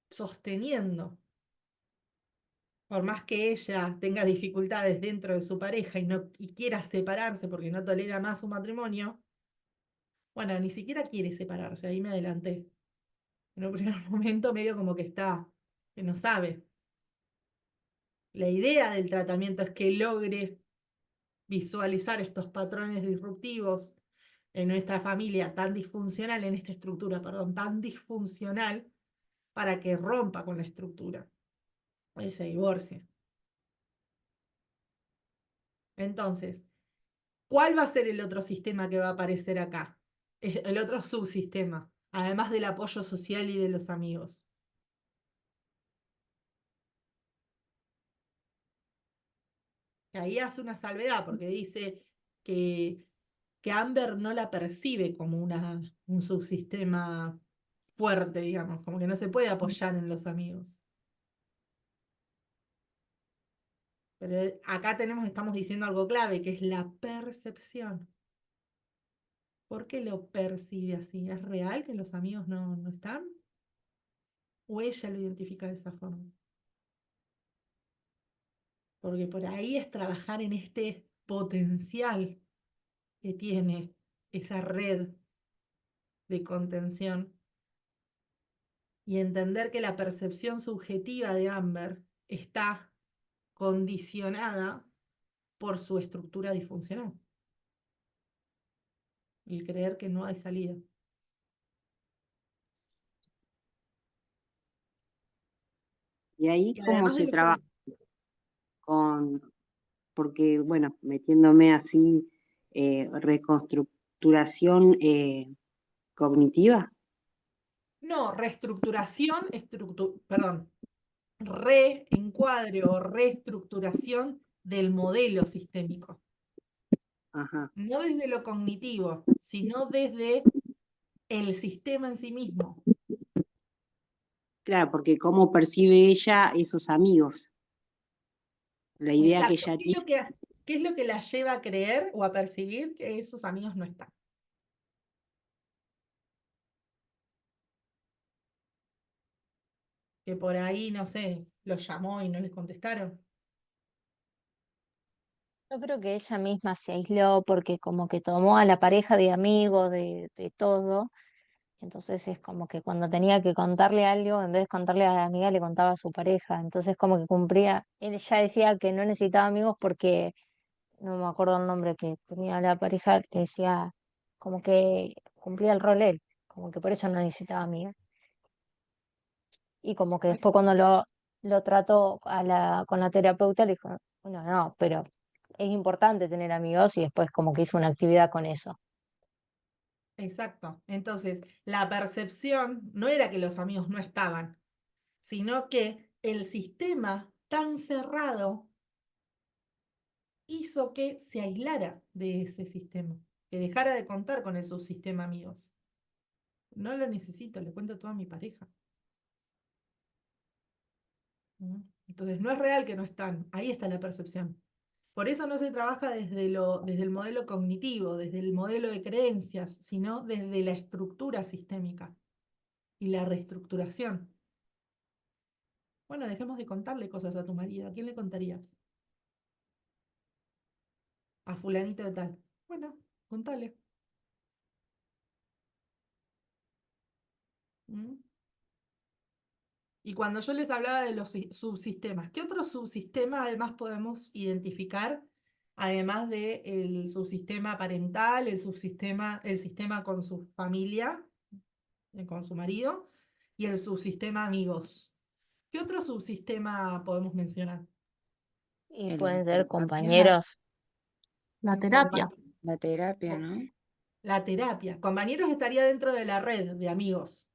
Sosteniendo. Por más que ella tenga dificultades dentro de su pareja y quiera separarse porque no tolera más su matrimonio, bueno, ni siquiera quiere separarse, ahí me adelanté. En un primer momento medio como que está, que no sabe. La idea del tratamiento es que logre visualizar estos patrones disruptivos en nuestra familia tan disfuncional, en esta estructura, perdón, tan disfuncional, para que rompa con la estructura y se divorcie. Entonces, ¿cuál va a ser el otro sistema que va a aparecer acá? El otro subsistema, además del apoyo social y de los amigos. Que ahí hace una salvedad porque dice que, que Amber no la percibe como un subsistema fuerte, digamos, como que no se puede apoyar en los amigos. Pero acá estamos diciendo algo clave, que es la percepción. ¿Por qué lo percibe así? ¿Es real que los amigos no están? ¿O ella lo identifica de esa forma? Porque por ahí es trabajar en este potencial que tiene esa red de contención y entender que la percepción subjetiva de Amber está condicionada por su estructura disfuncional y creer que no hay salida. Y ahí Y cómo además de se los trabaja con, porque bueno, metiéndome así, reconstructuración cognitiva. No, reestructuración, perdón, reencuadre o reestructuración del modelo sistémico. Ajá. No desde lo cognitivo, sino desde el sistema en sí mismo. Claro, porque cómo percibe ella esos amigos. La idea que Exacto. ella tiene. ¿Qué es lo que la lleva a creer o a percibir que esos amigos no están? Que por ahí, no sé, los llamó y no les contestaron. Yo creo que ella misma se aisló porque como que tomó a la pareja de amigos, de todo. Entonces es como que cuando tenía que contarle algo, en vez de contarle a la amiga, le contaba a su pareja. Entonces como que cumplía, ella decía que no necesitaba amigos porque, no me acuerdo el nombre que tenía la pareja, le decía como que cumplía el rol él, como que por eso no necesitaba amigas. Y como que después cuando lo trató con la terapeuta, le dijo, bueno, no, pero es importante tener amigos y después como que hizo una actividad con eso. Exacto. Entonces, la percepción no era que los amigos no estaban, sino que el sistema tan cerrado hizo que se aislara de ese sistema, que dejara de contar con el subsistema amigos. No lo necesito, le cuento todo a mi pareja. ¿Mm? Entonces, no es real que no están, ahí está la percepción. Por eso no se trabaja desde el modelo cognitivo, desde el modelo de creencias, sino desde la estructura sistémica y la reestructuración. Bueno, dejemos de contarle cosas a tu marido. ¿A quién le contarías? A fulanito de tal. Bueno, contale. ¿Mm? Y cuando yo les hablaba de los subsistemas, ¿qué otro subsistema además podemos identificar? Además del subsistema parental, el sistema con su familia, con su marido, y el subsistema amigos. ¿Qué otro subsistema podemos mencionar? Y El pueden ser compañero, compañeros. La terapia. La terapia, Co- ¿no? La terapia. Compañeros estaría dentro de la red de amigos.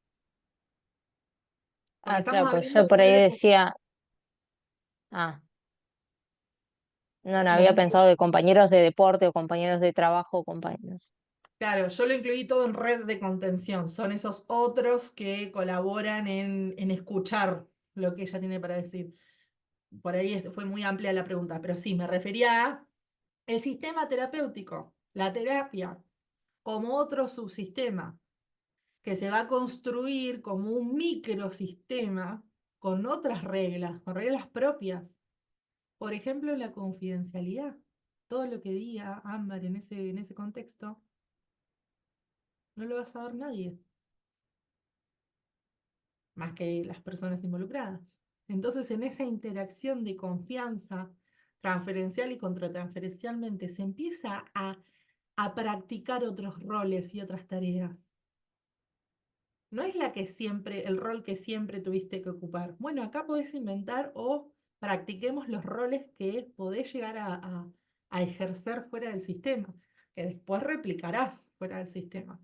Porque Ah, estamos claro, pues hablando yo de por ahí modelo. decía, ah, no Los había pensado de compañeros de deporte o compañeros de trabajo, compañeros. Claro, yo lo incluí todo en red de contención. Son esos otros que colaboran en escuchar lo que ella tiene para decir. Por ahí fue muy amplia la pregunta, pero sí, me refería a el sistema terapéutico, la terapia, como otro subsistema que se va a construir como un microsistema con otras reglas, con reglas propias. Por ejemplo, la confidencialidad. Todo lo que diga Ámbar en ese contexto no lo va a saber nadie, más que las personas involucradas. Entonces, en esa interacción de confianza transferencial y contratransferencialmente, se empieza a practicar otros roles y otras tareas. No es el rol que siempre tuviste que ocupar. Bueno, acá podés inventar o practiquemos los roles que podés llegar a ejercer fuera del sistema, que después replicarás fuera del sistema.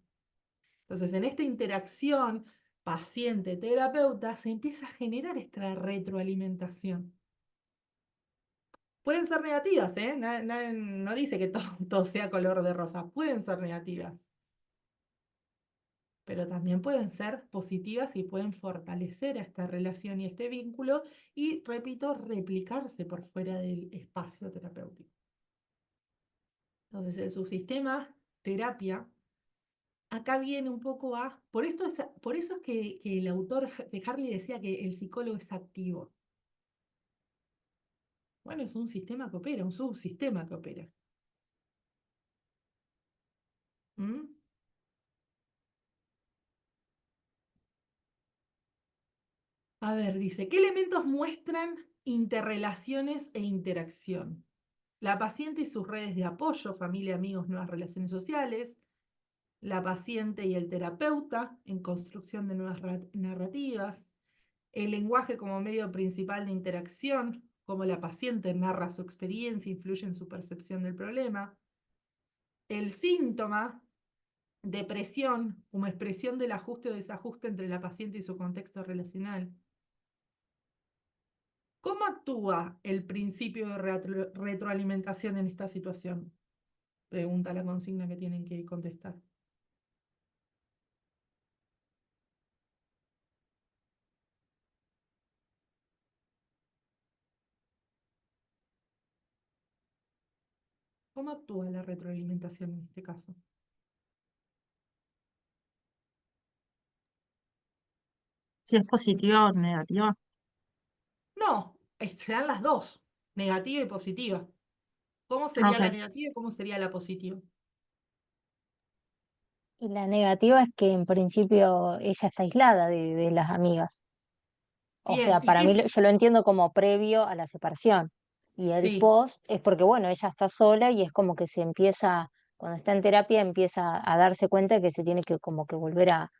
Entonces, en esta interacción paciente-terapeuta se empieza a generar esta retroalimentación. Pueden ser negativas, ¿eh? No dice que todo sea color de rosa. Pueden ser negativas, pero también pueden ser positivas y pueden fortalecer a esta relación y este vínculo y, repito, replicarse por fuera del espacio terapéutico. Entonces, el subsistema terapia acá viene un poco a... Por eso es que el autor de Harley decía que el psicólogo es activo. Bueno, es un sistema que opera, un subsistema que opera. ¿Mm? A ver, dice, ¿qué elementos muestran interrelaciones e interacción? La paciente y sus redes de apoyo, familia, amigos, nuevas relaciones sociales. La paciente y el terapeuta en construcción de nuevas narrativas. El lenguaje como medio principal de interacción, cómo la paciente narra su experiencia, influye en su percepción del problema. El síntoma, depresión como expresión del ajuste o desajuste entre la paciente y su contexto relacional. ¿Cómo actúa el principio de retroalimentación en esta situación? Pregunta la consigna que tienen que contestar. ¿Cómo actúa la retroalimentación en este caso? Si es positiva o negativa. No, serán las dos, negativa y positiva. ¿Cómo sería la Ok. negativa y cómo sería la positiva? Y la negativa es que en principio ella está aislada de las amigas. O Bien, sea, ¿y para qué mí es? yo lo entiendo como previo a la separación. Y el Sí, post es porque, bueno, ella está sola y es como que se empieza, cuando está en terapia, empieza a darse cuenta que se tiene que como que volver a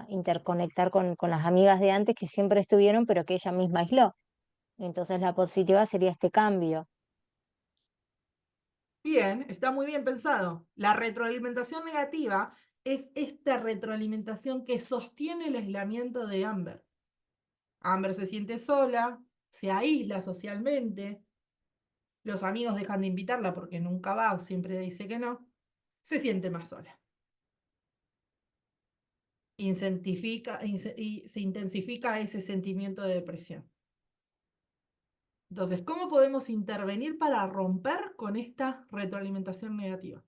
interconectar con las amigas de antes que siempre estuvieron, pero que ella misma aisló. Entonces la positiva sería este cambio. bien, está muy bien pensado. La retroalimentación negativa es esta retroalimentación que sostiene el aislamiento de Amber. Amber se siente sola, se aísla socialmente, los amigos dejan de invitarla porque nunca va o siempre dice que no, se siente más sola. Y se intensifica ese sentimiento de depresión. Entonces, ¿cómo podemos intervenir para romper con esta retroalimentación negativa?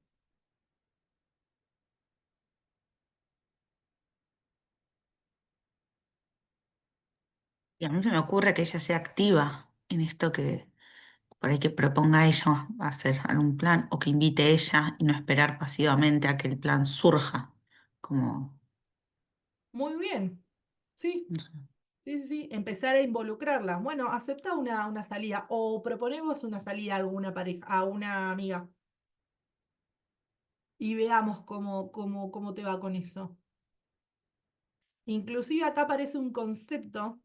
Y a mí se me ocurre que ella sea activa en esto que por ahí que proponga ella hacer algún plan o que invite ella y no esperar pasivamente a que el plan surja. Como, Muy bien, sí, no sé. sí. Empezar a involucrarla. Bueno, acepta una salida o proponemos una salida a alguna pareja, a una amiga y veamos cómo te va con eso. Inclusive acá aparece un concepto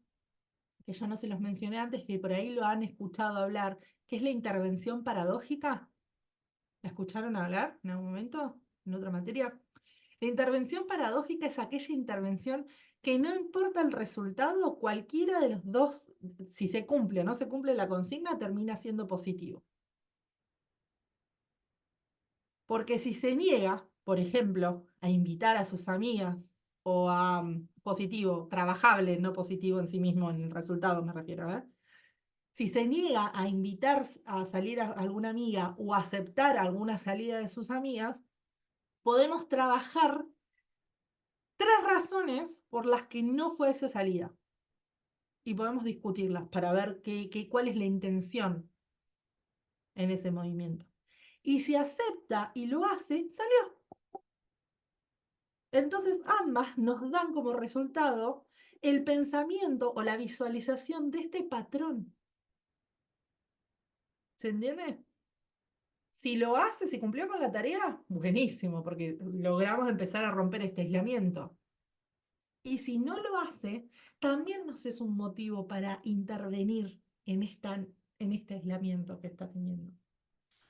que yo no se los mencioné antes, que por ahí lo han escuchado hablar, que es la intervención paradójica. ¿La escucharon hablar en algún momento? ¿En otra materia? La intervención paradójica es aquella intervención que no importa el resultado, cualquiera de los dos, si se cumple o no se cumple la consigna, termina siendo positivo. Porque si se niega, por ejemplo, a invitar a sus amigas o a positivo, trabajable, no positivo en sí mismo, en el resultado me refiero, ¿eh? Si se niega a invitar a salir a alguna amiga o a aceptar alguna salida de sus amigas, podemos trabajar 3 razones por las que no fue esa salida. Y podemos discutirlas para ver cuál es la intención en ese movimiento. Y si acepta y lo hace, salió. Entonces ambas nos dan como resultado el pensamiento o la visualización de este patrón. ¿Se entiende? Si lo hace, si cumplió con la tarea, buenísimo, porque logramos empezar a romper este aislamiento. Y si no lo hace, también nos es un motivo para intervenir en este aislamiento que está teniendo.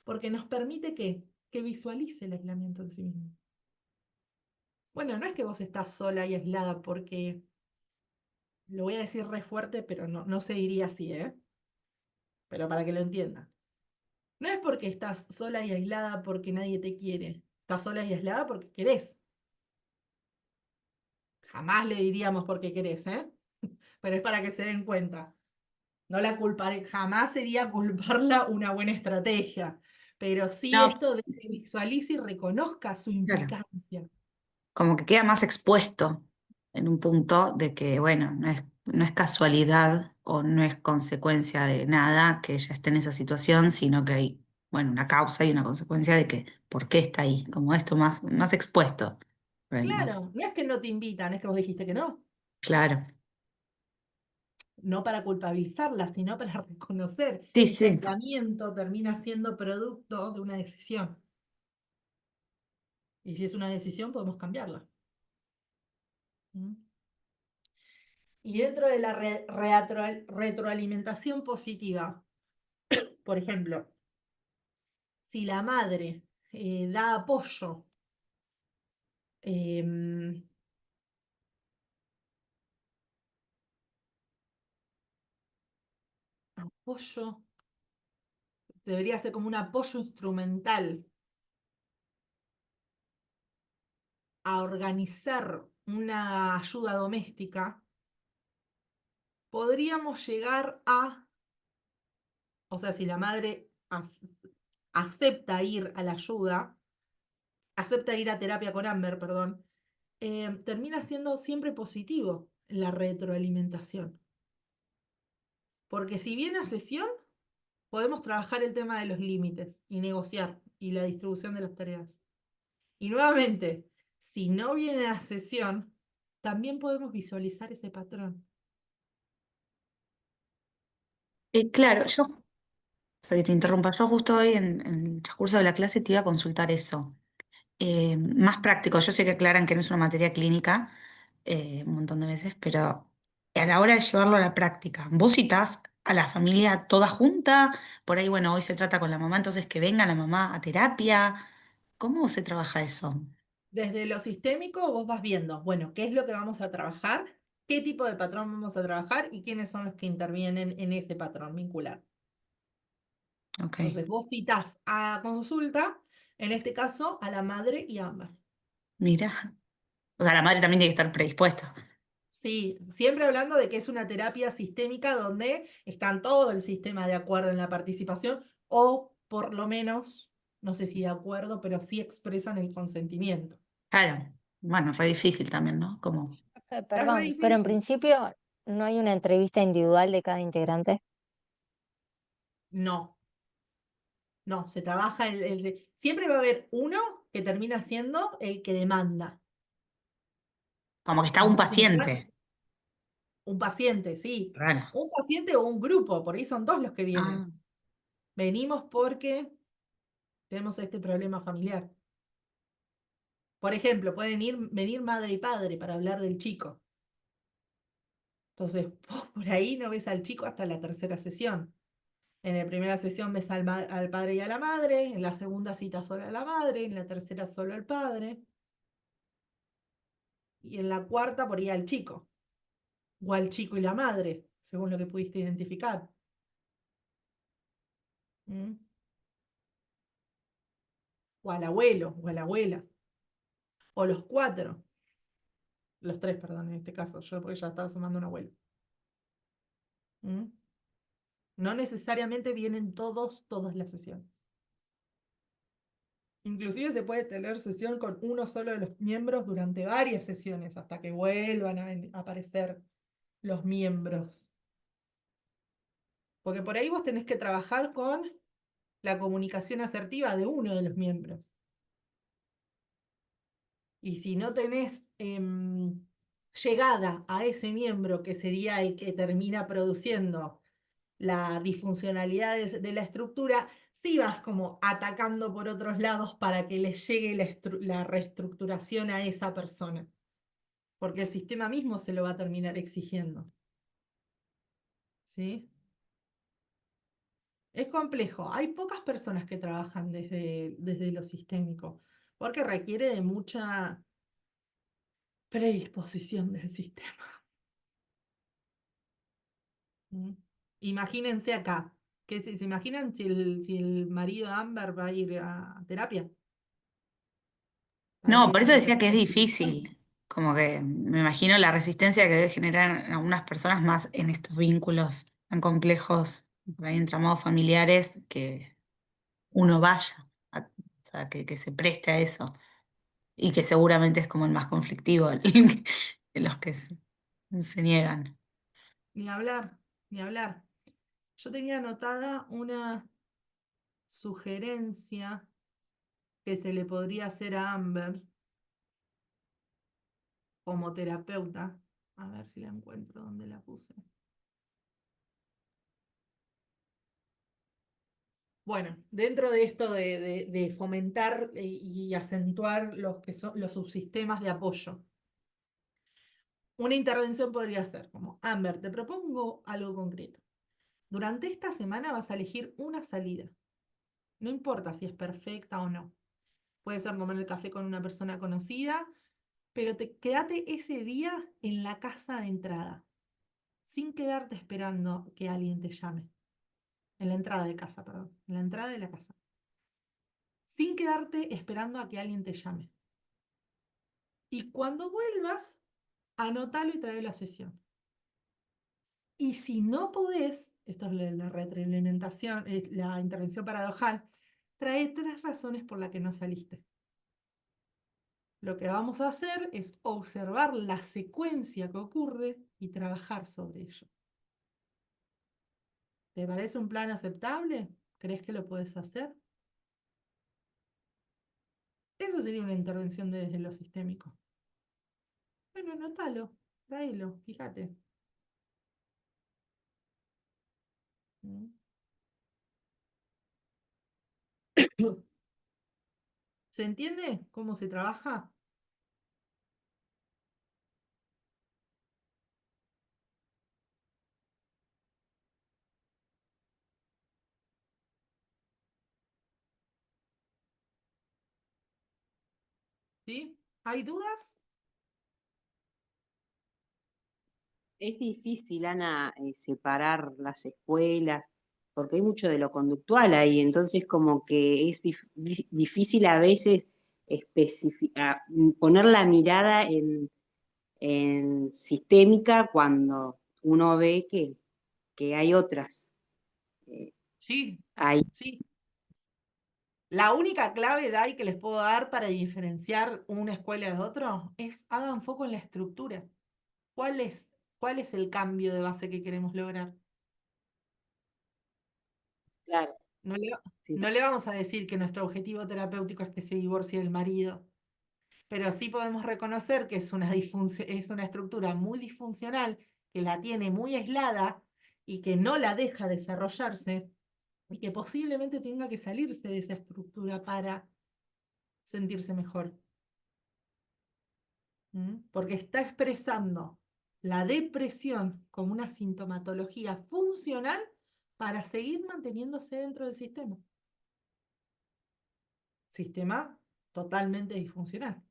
Porque nos permite que visualice el aislamiento en sí mismo. Bueno, no es que vos estás sola y aislada porque, lo voy a decir re fuerte, pero no se diría así, ¿eh? Pero para que lo entiendan. No es porque estás sola y aislada porque nadie te quiere. Estás sola y aislada porque querés. Jamás le diríamos porque querés, ¿eh? Pero es para que se den cuenta. No la culparé, jamás sería culparla una buena estrategia. Pero sí No, esto de que se visualice y reconozca su claro. implicancia. Como que queda más expuesto en un punto de que, bueno, no es casualidad o no es consecuencia de nada que ella esté en esa situación, sino que hay, bueno, una causa y una consecuencia de que por qué está ahí, como esto más expuesto, por ahí más. Claro, no es que no te invitan, es que vos dijiste que no. Claro. No para culpabilizarla, sino para reconocer Sí, que ese sí. aislamiento termina siendo producto de una decisión. Y si es una decisión, podemos cambiarla. ¿Mm? Y dentro de la retroalimentación positiva, por ejemplo, si la madre da apoyo Em, apoyo, debería ser como un apoyo instrumental a organizar una ayuda doméstica. Podríamos llegar a, o sea, si la madre acepta ir a la ayuda, acepta ir a terapia con Amber, perdón, termina siendo siempre positivo la retroalimentación. Porque si viene a sesión, podemos trabajar el tema de los límites y negociar y la distribución de las tareas. Y nuevamente, si no viene a sesión, también podemos visualizar ese patrón. Claro, que te interrumpa, yo justo hoy en el transcurso de la clase te iba a consultar eso. Más práctico, yo sé que aclaran que no es una materia clínica un montón de veces, pero a la hora de llevarlo a la práctica, ¿vos citás a la familia toda junta? Por ahí, bueno, hoy se trata con la mamá, entonces que venga la mamá a terapia. ¿Cómo se trabaja eso? Desde lo sistémico, vos vas viendo, bueno, qué es lo que vamos a trabajar, qué tipo de patrón vamos a trabajar y quiénes son los que intervienen en ese patrón vincular. Ok, Entonces, vos citás a consulta, en este caso, a la madre y a Amber. mira. O sea, la madre también tiene que estar predispuesta. Sí, siempre hablando de que es una terapia sistémica donde están todo el sistema de acuerdo en la participación, o por lo menos, no sé si de acuerdo, pero sí expresan el consentimiento. Claro, bueno, re difícil también, ¿no? Como, Es re Perdón, pero en difícil. principio no hay una entrevista individual de cada integrante. No, no, se trabaja siempre va a haber uno que termina siendo el que demanda. como que está un Entonces, paciente. un paciente, sí. Claro. Un paciente o un grupo, por ahí son dos los que Ah, vienen. Venimos porque tenemos este problema familiar. Por ejemplo, pueden venir madre y padre para hablar del chico. Entonces, vos por ahí no ves al chico hasta la tercera sesión. En la primera sesión ves al padre y a la madre, en la segunda cita solo a la madre, en la tercera solo al padre, y en la cuarta por ahí al chico, o al chico y la madre, según lo que pudiste identificar. ¿Mm? O al abuelo, o a la abuela, o los cuatro, los tres, perdón, en este caso, yo porque ya estaba sumando un abuelo. ¿Mm? No necesariamente vienen todas las sesiones. Inclusive se puede tener sesión con uno solo de los miembros durante varias sesiones hasta que vuelvan a aparecer los miembros. Porque por ahí vos tenés que trabajar con la comunicación asertiva de uno de los miembros. Y si no tenés llegada a ese miembro, que sería el que termina produciendo la disfuncionalidad de la estructura, sí vas como atacando por otros lados para que le llegue la reestructuración a esa persona, porque el sistema mismo se lo va a terminar exigiendo. ¿Sí? Es complejo. Hay pocas personas que trabajan desde lo sistémico, porque requiere de mucha predisposición del sistema. ¿Mm? Imagínense acá, que se imaginan si el marido de Amber va a ir a terapia para no, que por ella eso se decía que es recupere. difícil. Como que me imagino la resistencia que debe generar en algunas personas más en estos vínculos tan complejos, por ahí entramados familiares, que uno vaya, o sea, que se preste a eso. Y que seguramente es como el más conflictivo, de los que se niegan. Ni hablar, ni hablar. Yo tenía anotada una sugerencia que se le podría hacer a Amber como terapeuta. A ver si la encuentro donde la puse. Bueno, dentro de esto de fomentar y acentuar los que son los subsistemas de apoyo, una intervención podría ser como, Amber, te propongo algo concreto. Durante esta semana vas a elegir una salida. No importa si es perfecta o no. Puede ser tomar el café con una persona conocida, pero quédate ese día en la casa de entrada, sin quedarte esperando que alguien te llame. En la entrada de casa, perdón. En la entrada de la casa. Sin quedarte esperando a que alguien te llame. Y cuando vuelvas, anótalo y trae la sesión. Y si no podés, esto es la retroalimentación, la intervención paradojal, trae 3 razones por las que no saliste. Lo que vamos a hacer es observar la secuencia que ocurre y trabajar sobre ello. ¿Te parece un plan aceptable? ¿Crees que lo puedes hacer? Eso sería una intervención desde lo sistémico. Bueno, anótalo, tráelo, fíjate. ¿Mm? ¿Se entiende cómo se trabaja? ¿Sí? ¿Hay dudas? Es difícil, Ana, separar las escuelas, porque hay mucho de lo conductual ahí, entonces como que es difícil a veces poner la mirada en sistémica cuando uno ve que hay otras. Sí, Hay, sí. La única clave, Dai, que les puedo dar para diferenciar una escuela de otro es hagan foco en la estructura. ¿Cuál cuál es el cambio de base que queremos lograr? claro, No le, sí, no le vamos a decir que nuestro objetivo terapéutico es que se divorcie el marido, pero sí podemos reconocer que es es una estructura muy disfuncional, que la tiene muy aislada y que no la deja desarrollarse y que posiblemente tenga que salirse de esa estructura para sentirse mejor. Porque está expresando la depresión como una sintomatología funcional para seguir manteniéndose dentro del sistema. Sistema totalmente disfuncional.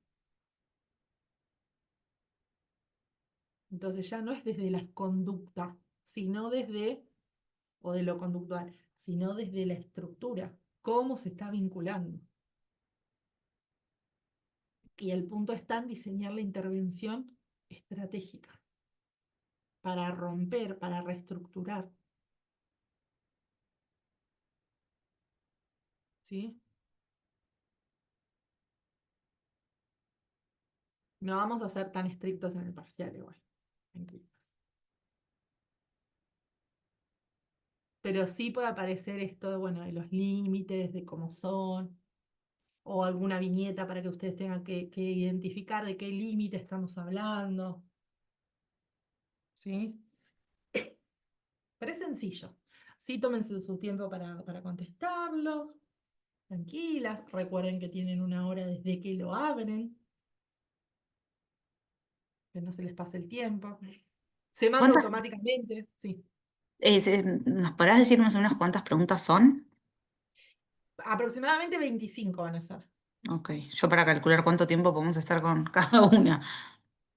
Entonces ya no es desde la conducta, sino desde, o de lo conductual, sino desde la estructura, cómo se está vinculando. Y el punto está en diseñar la intervención estratégica para romper, para reestructurar. ¿Sí? No vamos a ser tan estrictos en el parcial igual. Tranquilos. Pero sí puede aparecer esto de, bueno, de los límites, de cómo son, o alguna viñeta para que ustedes tengan que identificar de qué límite estamos hablando. ¿Sí? Pero es sencillo. Sí, tómense su tiempo para contestarlo. Tranquilas. Recuerden que tienen 1 hora desde que lo abren. Que no se les pase el tiempo. Se manda ¿Cuántas, automáticamente. Sí. ¿nos podrás decir más o menos cuántas preguntas son? Aproximadamente 25 van a ser. Ok, yo para calcular cuánto tiempo podemos estar con cada una.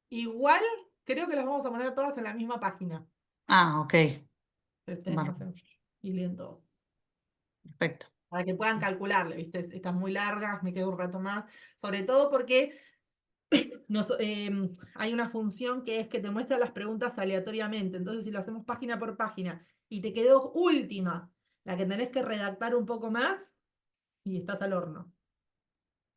Igual, creo que las vamos a poner todas en la misma página. Ah, ok, Ustedes no bárbaro, hacen y leen todo. perfecto. Para que puedan calcularle, ¿viste? Estas muy largas, me quedo un rato más. Sobre todo porque hay una función que es que te muestra las preguntas aleatoriamente. Entonces, si lo hacemos página por página y te quedó última, la que tenés que redactar un poco más y estás al horno.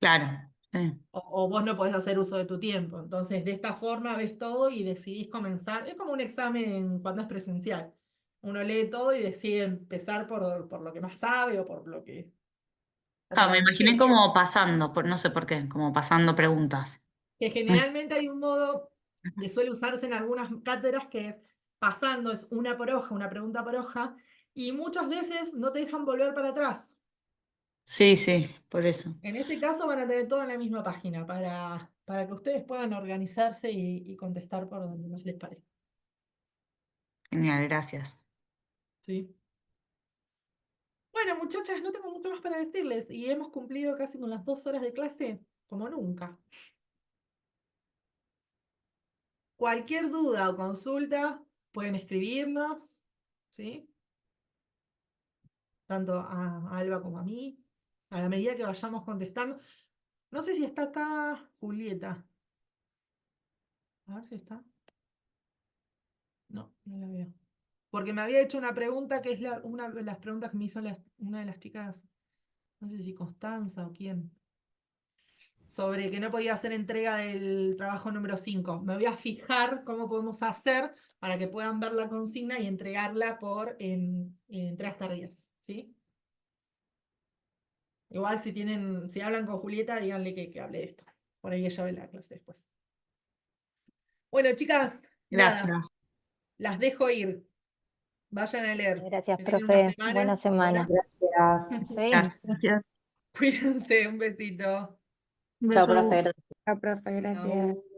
Claro, sí. O vos no podés hacer uso de tu tiempo. Entonces, de esta forma ves todo y decidís comenzar. Es como un examen cuando es presencial. Uno lee todo y decide empezar por lo que más sabe o por Claro, me donde imaginé quiere. como pasando, no sé por qué, como pasando preguntas. Que generalmente hay un modo que suele usarse en algunas cátedras que es pasando, es una por hoja, una pregunta por hoja, y muchas veces no te dejan volver para atrás. Sí, sí, por eso. En este caso van a tener todo en la misma página para que ustedes puedan organizarse y contestar por donde más les parezca. Genial, gracias. ¿Sí? Bueno, muchachas, no tengo mucho más para decirles y hemos cumplido casi con las 2 horas de clase como nunca. Cualquier duda o consulta pueden escribirnos, ¿sí? Tanto a Alba como a mí, a la medida que vayamos contestando. No sé si está acá Julieta. A ver si está. No, no la veo. Porque me había hecho una pregunta que es una de las preguntas que me hizo una de las chicas, no sé si Constanza o quién, sobre que no podía hacer entrega del trabajo número 5. Me voy a fijar cómo podemos hacer para que puedan ver la consigna y entregarla por entregas tardías, ¿sí? Igual si hablan con Julieta, díganle que hable de esto. Por ahí ella ve la clase después. Bueno, chicas, nada, Gracias. las dejo ir. Vayan a leer. Gracias, Que tengan unas profe. Buena semanas semana. Gracias. Sí. Gracias. Gracias. Cuídense, un besito. Un Chao, beso. profe. Chao, profe, gracias. Chau.